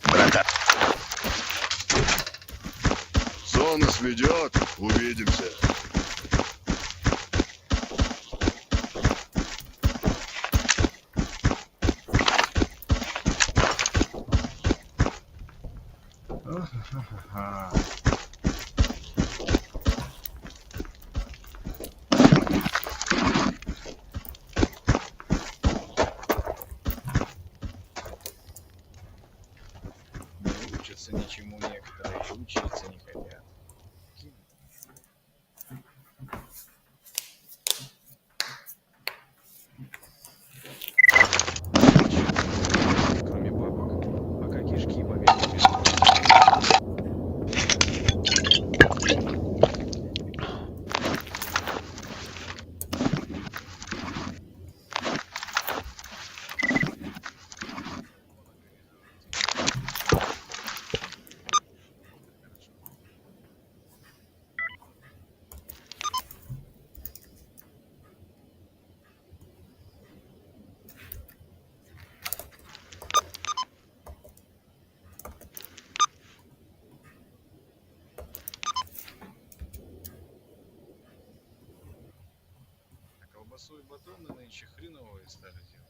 Братан. Зона сведет, увидимся. Не учатся ничему некоторые, учиться не хотят. Кроме бабок, пока кишки повесили. белые батоны нынче хреновые стали делать.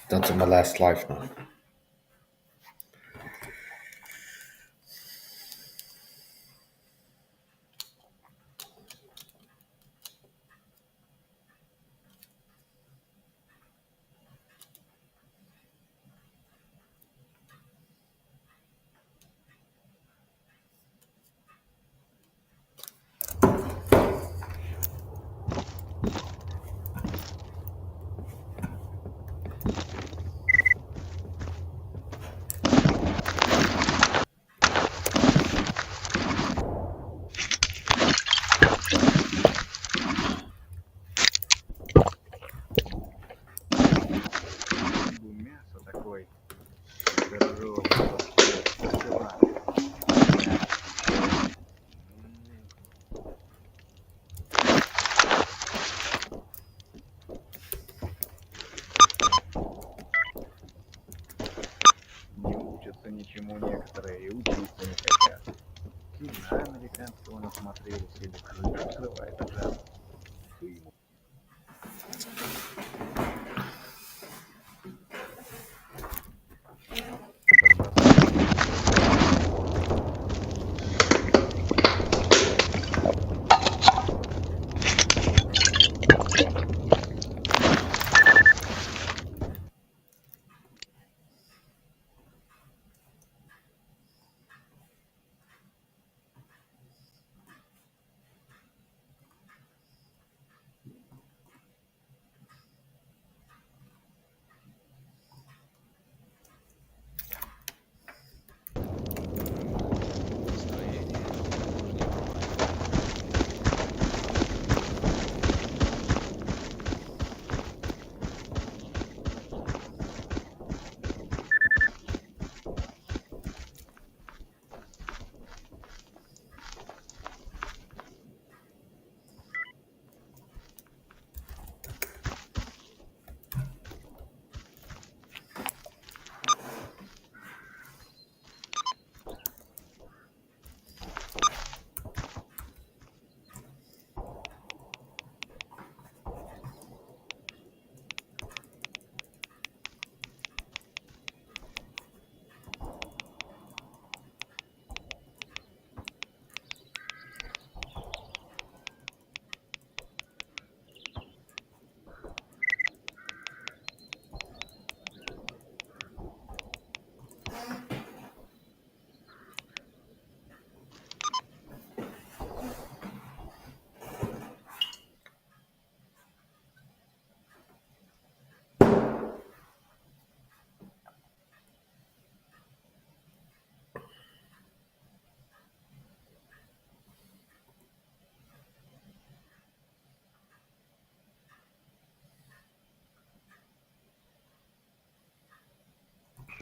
That's my last life now. Бы мясо такой здоровый пошел. Не учатся ничему некоторые и учиться не хотят. Кино американского насмотрелись или крышу срывает от жадности. Ты ему подбрасываешь.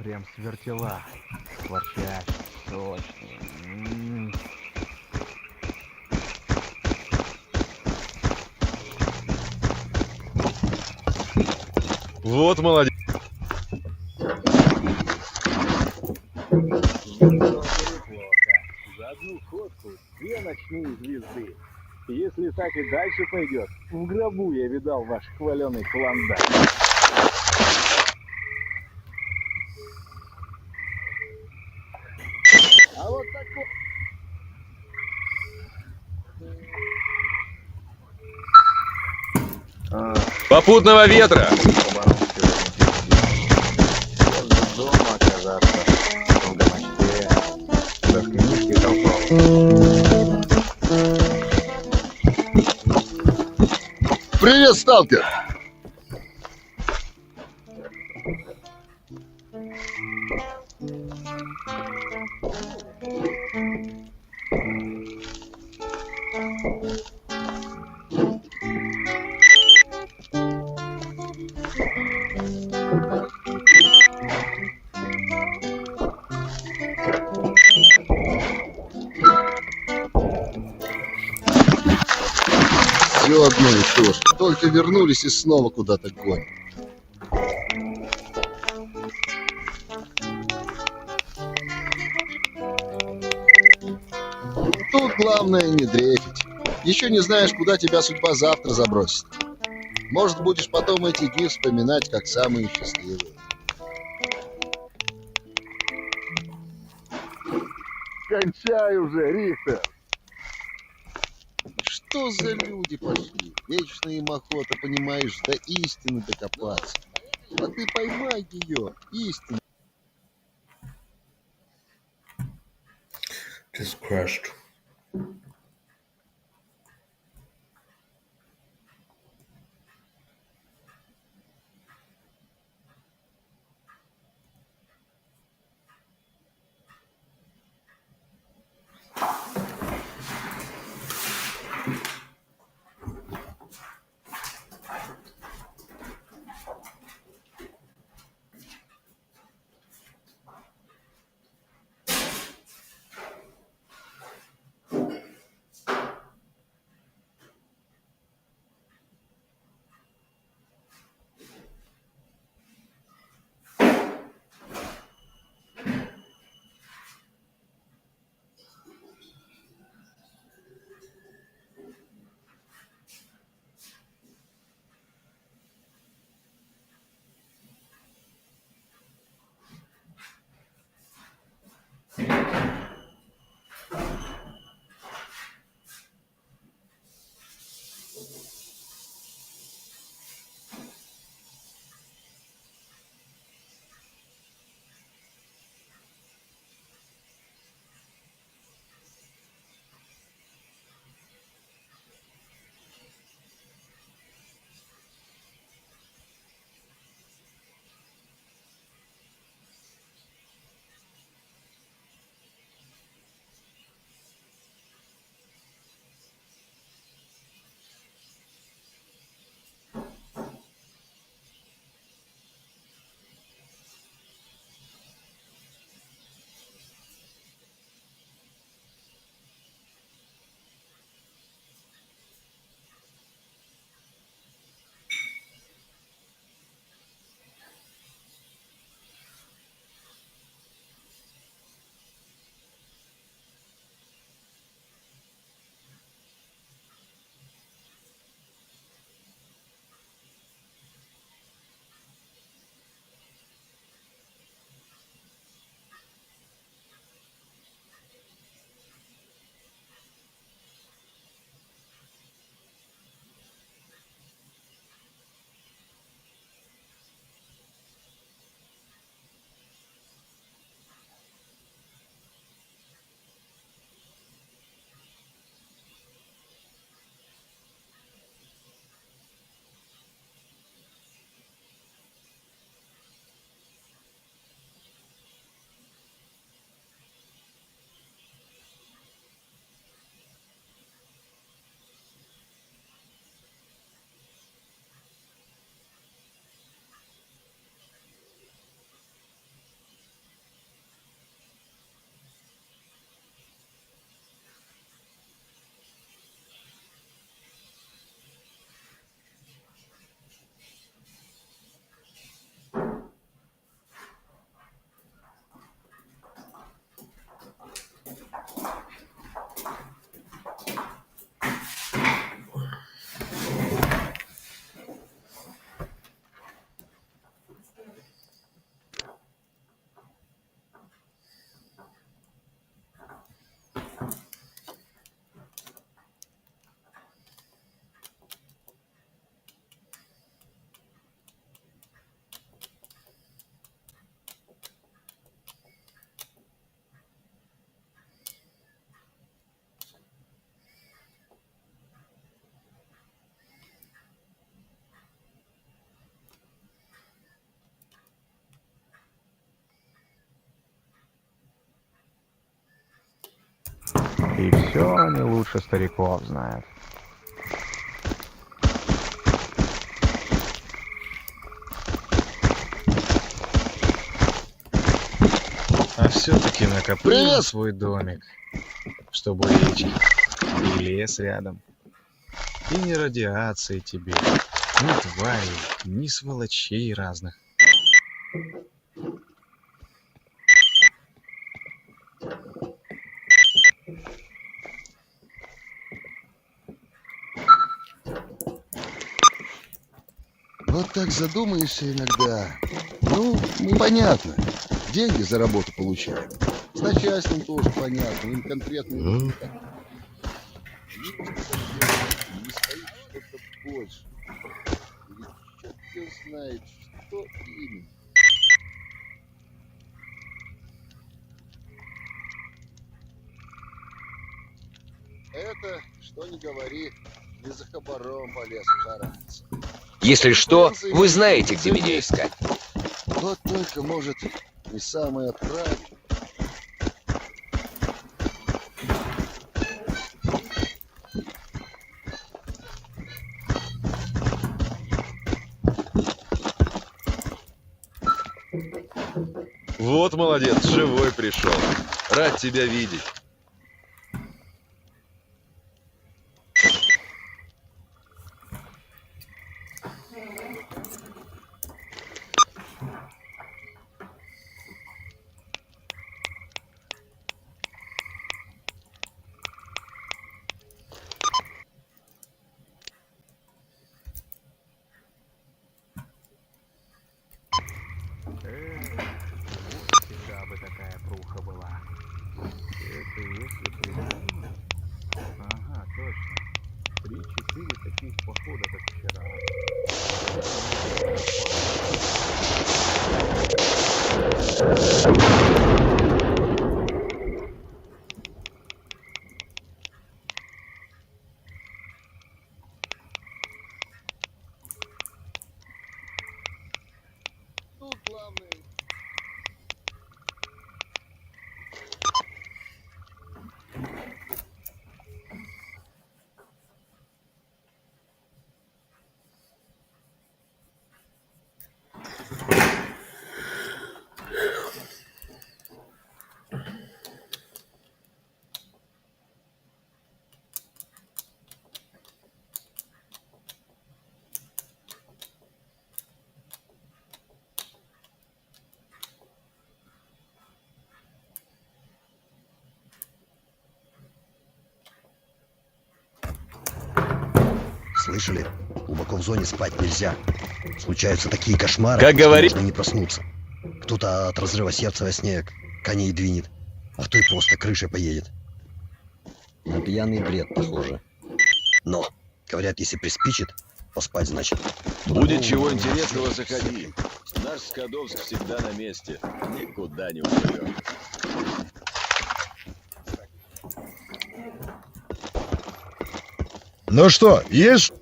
прям с вертела. Шкварчащий, сочный. Вот молодец. Неплохо. За одну ходку 2 ночные звезды. Если так и дальше пойдет, в гробу я видал ваш хваленый клондайк. А вот такой... Попутного ветра! Дома оказаться. В гамачке. Да в книжке толковой. Привет, сталкер! Все одно и то же. Только вернулись и снова куда-то гонят. Тут главное не дрейфить. Еще не знаешь, куда тебя судьба завтра забросит. Может, будешь потом эти дни вспоминать, как самые счастливые. Кончай уже, Рихтер! Что за люди пошли? Вечно им охота, понимаешь, до истины докопаться. А ты поймай ее, истину. Just crashed. И все они лучше стариков знают. А все-таки накопил Привет! свой домик, чтобы у речки и лес рядом. И ни радиации тебе, ни тварей, ни сволочей разных. Вот так задумаешься иногда. Ну, понятно. Деньги за работу получаем. С начальством тоже понятно. Им конкретно не стоит что-то больше. Или черт его знает, что именно. Это, что ни говори, не за хабаром по лесу шарахаться. Если что, вы знаете, где меня искать. Вот только, может, не самое правильное. Вот молодец, живой пришел. Рад тебя видеть. Вот всегда бы такая пруха была. Это если прикинуть. Ага, точно. 3-4 таких похода, как вчера. Тут главное. Слышали? Глубоко в зоне спать нельзя. Случаются такие кошмары, Как что говорит- можно не проснуться. Кто-то от разрыва сердца во сне коней двинет, а кто и просто крышей поедет. На пьяный бред похоже. Но, говорят, если приспичит, поспать значит. Будет чего интересного, заходи. Наш Скадовск всегда на месте. Никуда не уплывет. Ну что, ешь?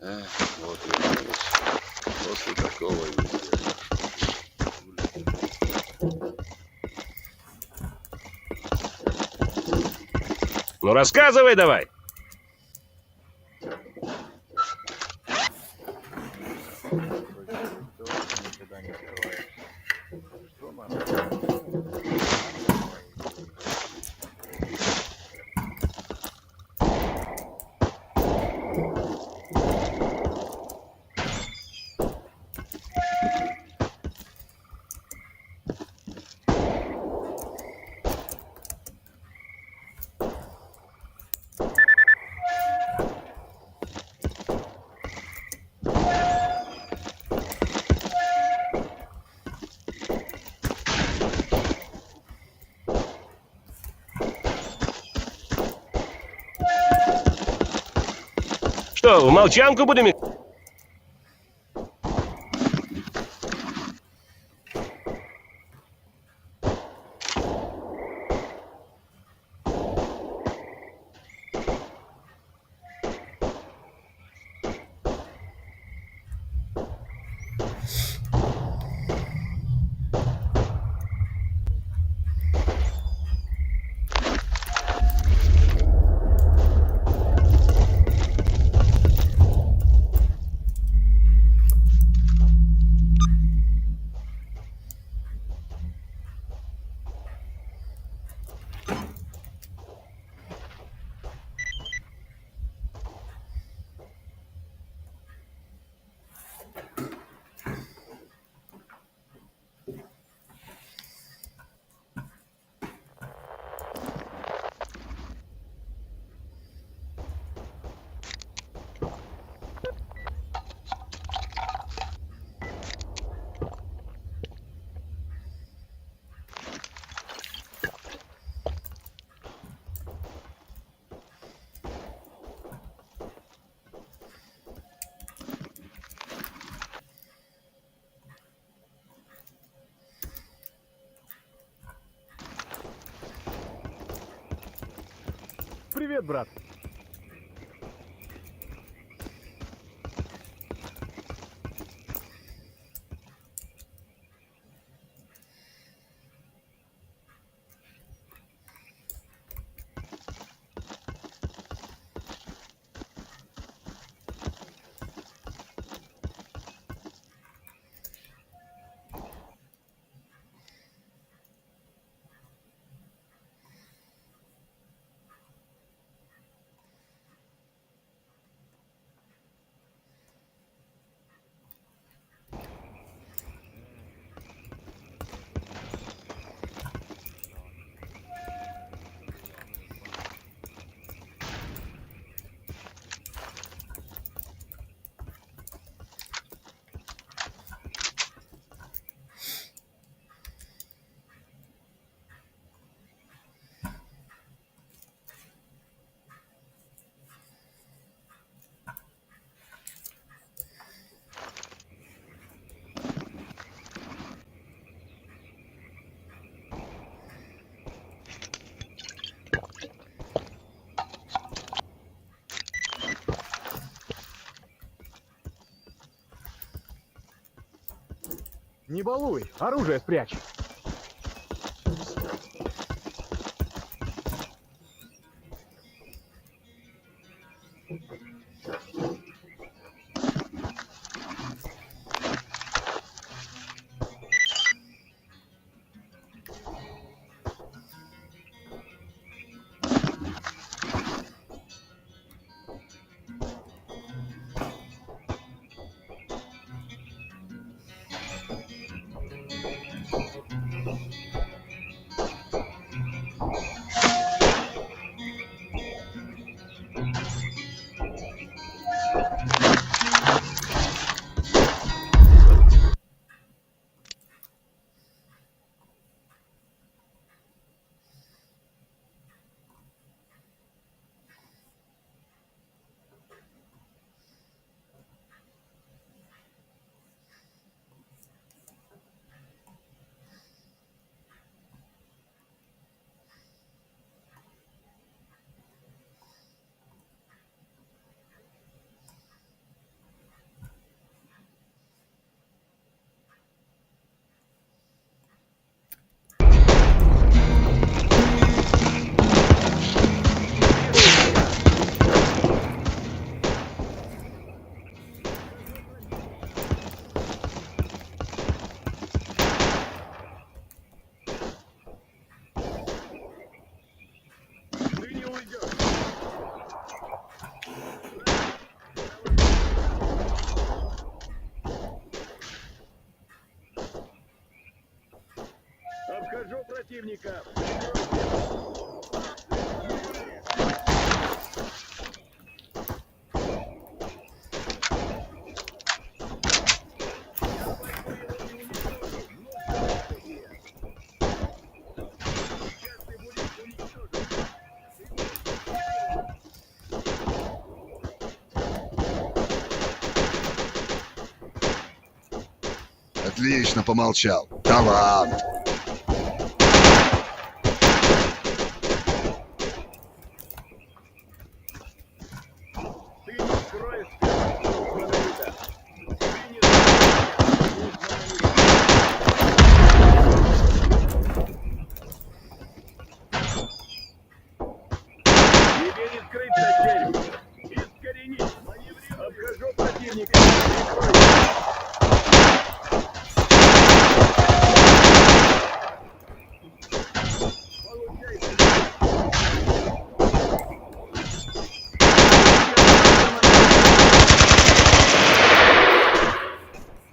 Вот вернулись. После такого везде. Ну рассказывай давай. Никогда не скрываешься. Что надо? Что, в молчанку будем? Привет, брат. Не балуй, оружие спрячь. противника! Отлично помолчал. Талант. Ты не скроешься от монолита! Ты не скроешься от монолита! Тебе не скрыться, череп! Искоренить! Маневрируй! Обхожу противника! Прикрой!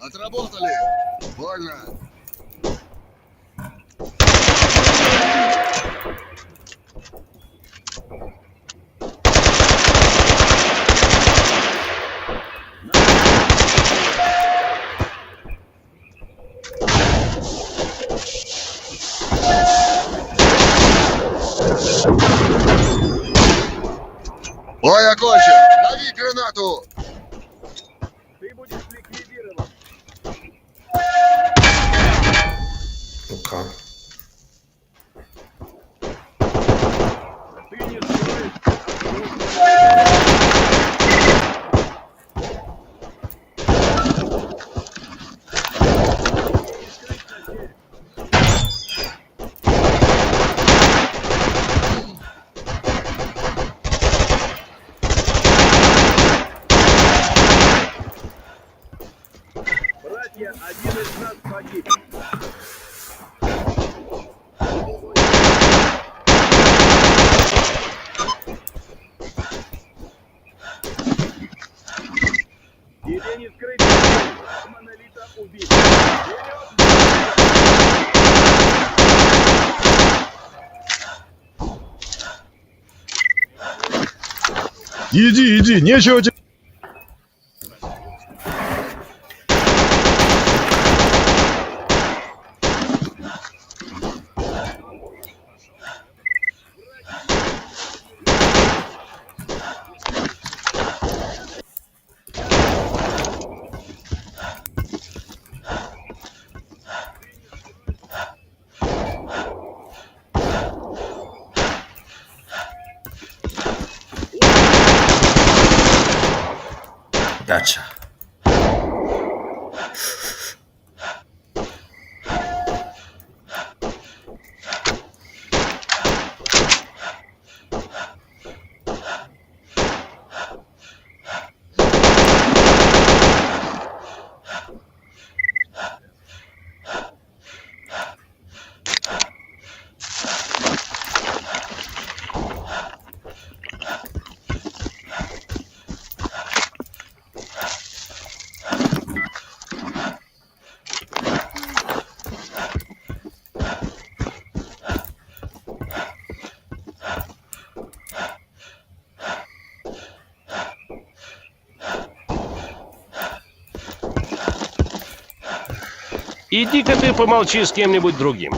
Отработали. Больно. Бой окончен. Лови гранату. Ты будешь ликвидирован! Okay. Ты не скроешься! Братья, один из нас погиб. Тебе не скрыть, монолита убит. Иди, иди, нечего тебе... Gotcha. Иди-ка ты помолчи с кем-нибудь другим.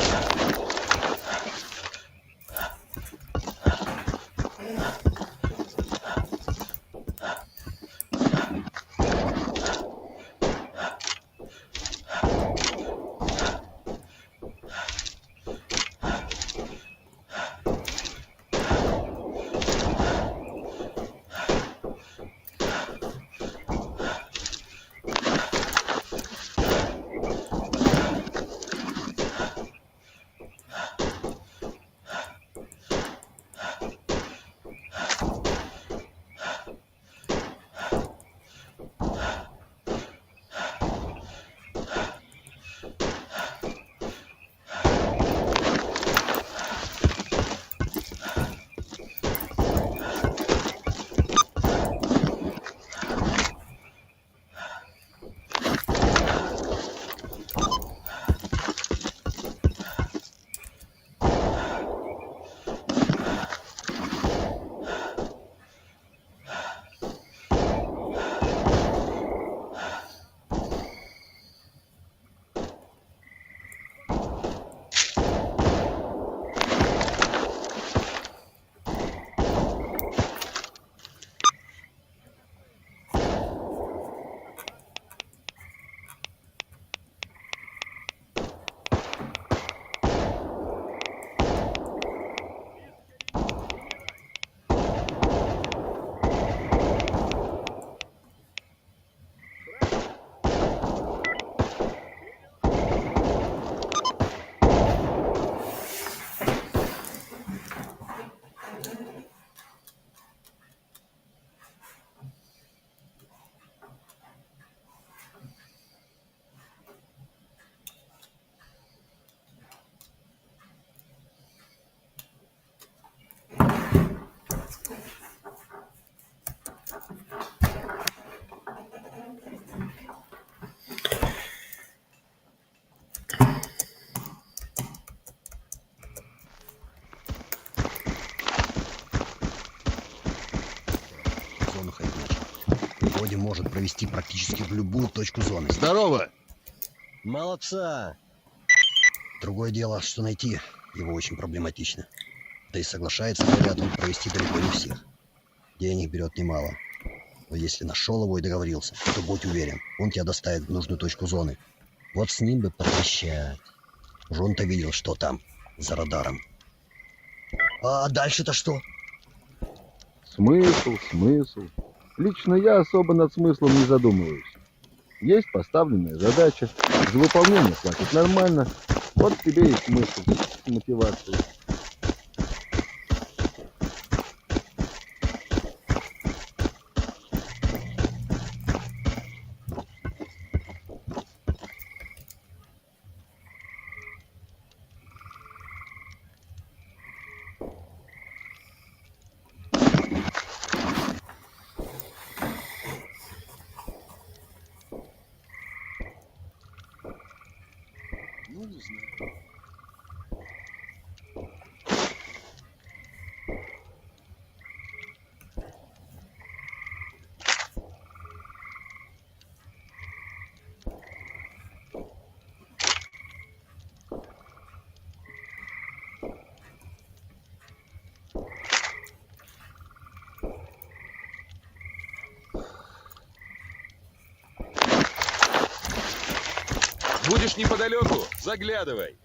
свободе может провести практически в любую точку зоны. Здорово! Молодца! Другое дело, что найти его очень проблематично. Да и соглашается, говорят, он провести далеко не всех. Денег берет немало. Но если нашел его и договорился, то будь уверен, он тебя доставит в нужную точку зоны. Вот с ним бы потрещать. Уж он-то видел, что там, за радаром. А дальше-то что? Смысл. Лично я особо над смыслом не задумываюсь. Есть поставленная задача, за выполнение платят нормально. Вот тебе и смысл с мотивацией. Ну, не знаю. Будешь неподалеку? Заглядывай.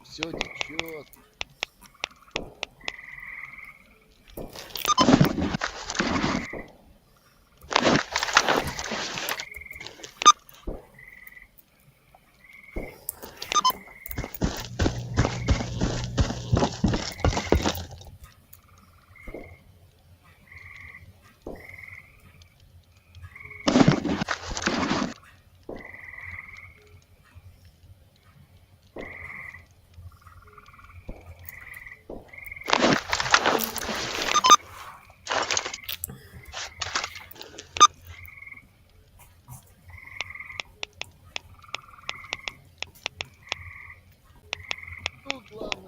Все течет. Тут главное.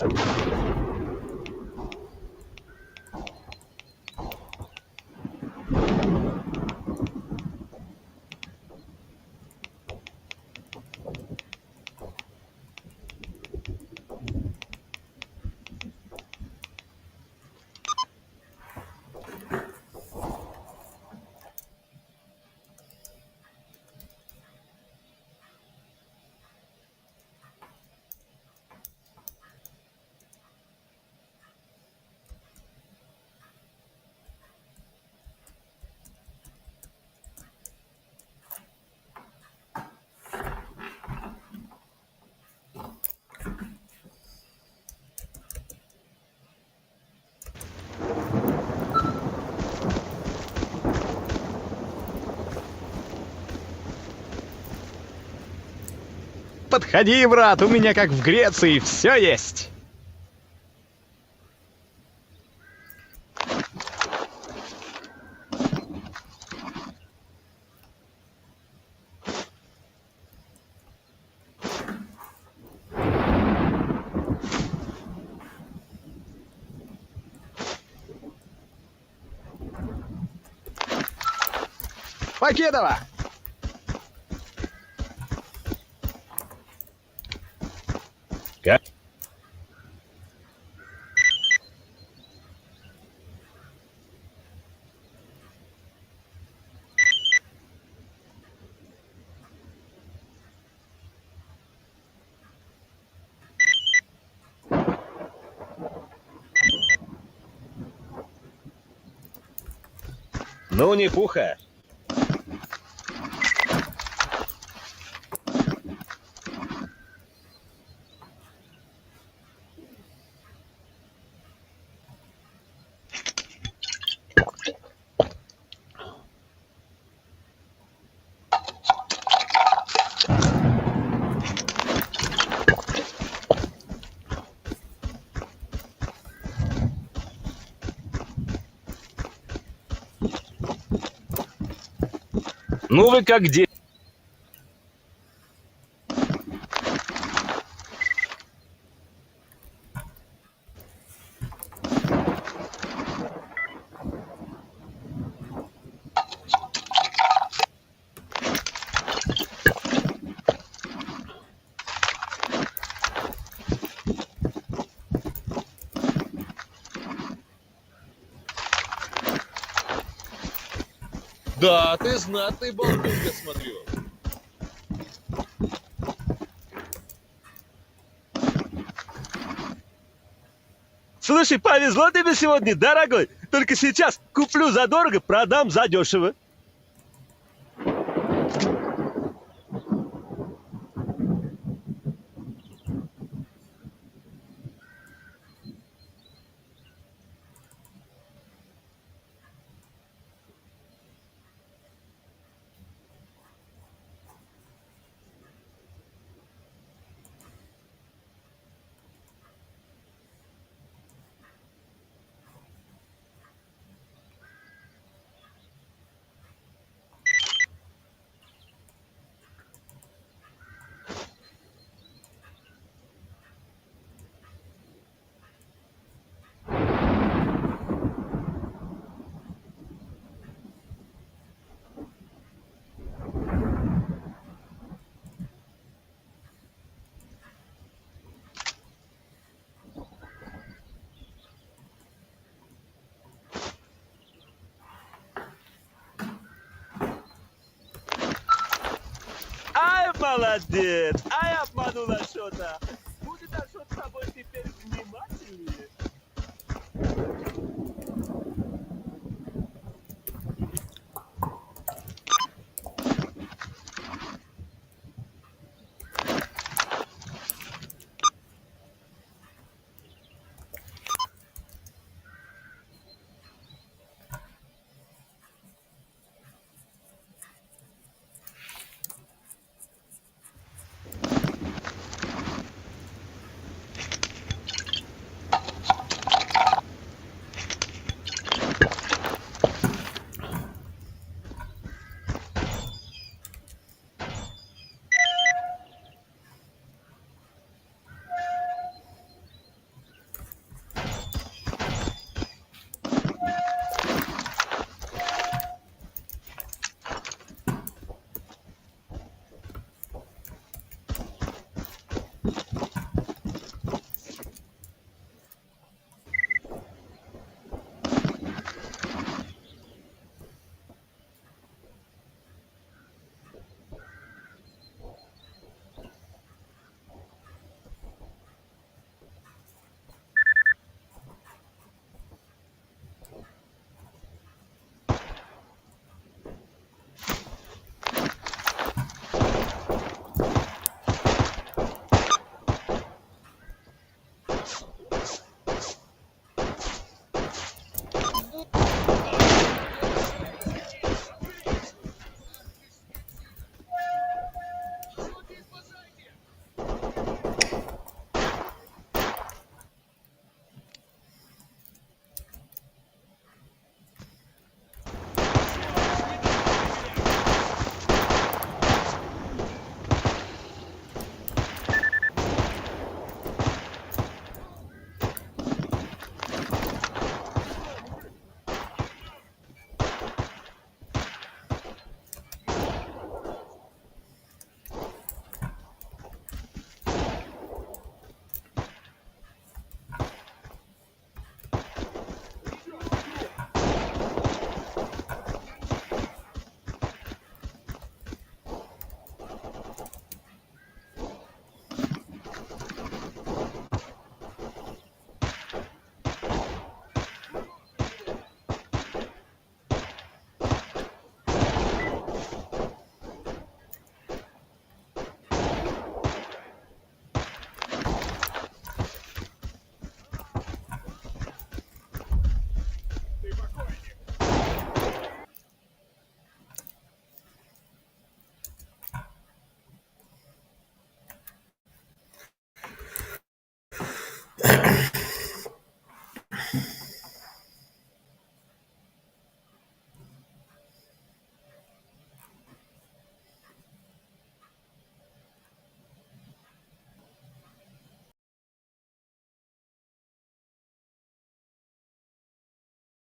дальше. Подходи, брат, у меня как в Греции все есть. Покедова! Как? Ну, не пуха. Ну вы как где? Да, ты знатный болтун, я смотрю. Слушай, повезло тебе сегодня, дорогой. Только сейчас куплю задорого, продам задешево. Ай, молодец! Ай, обманула что-то! Будет что с тобой теперь внимать?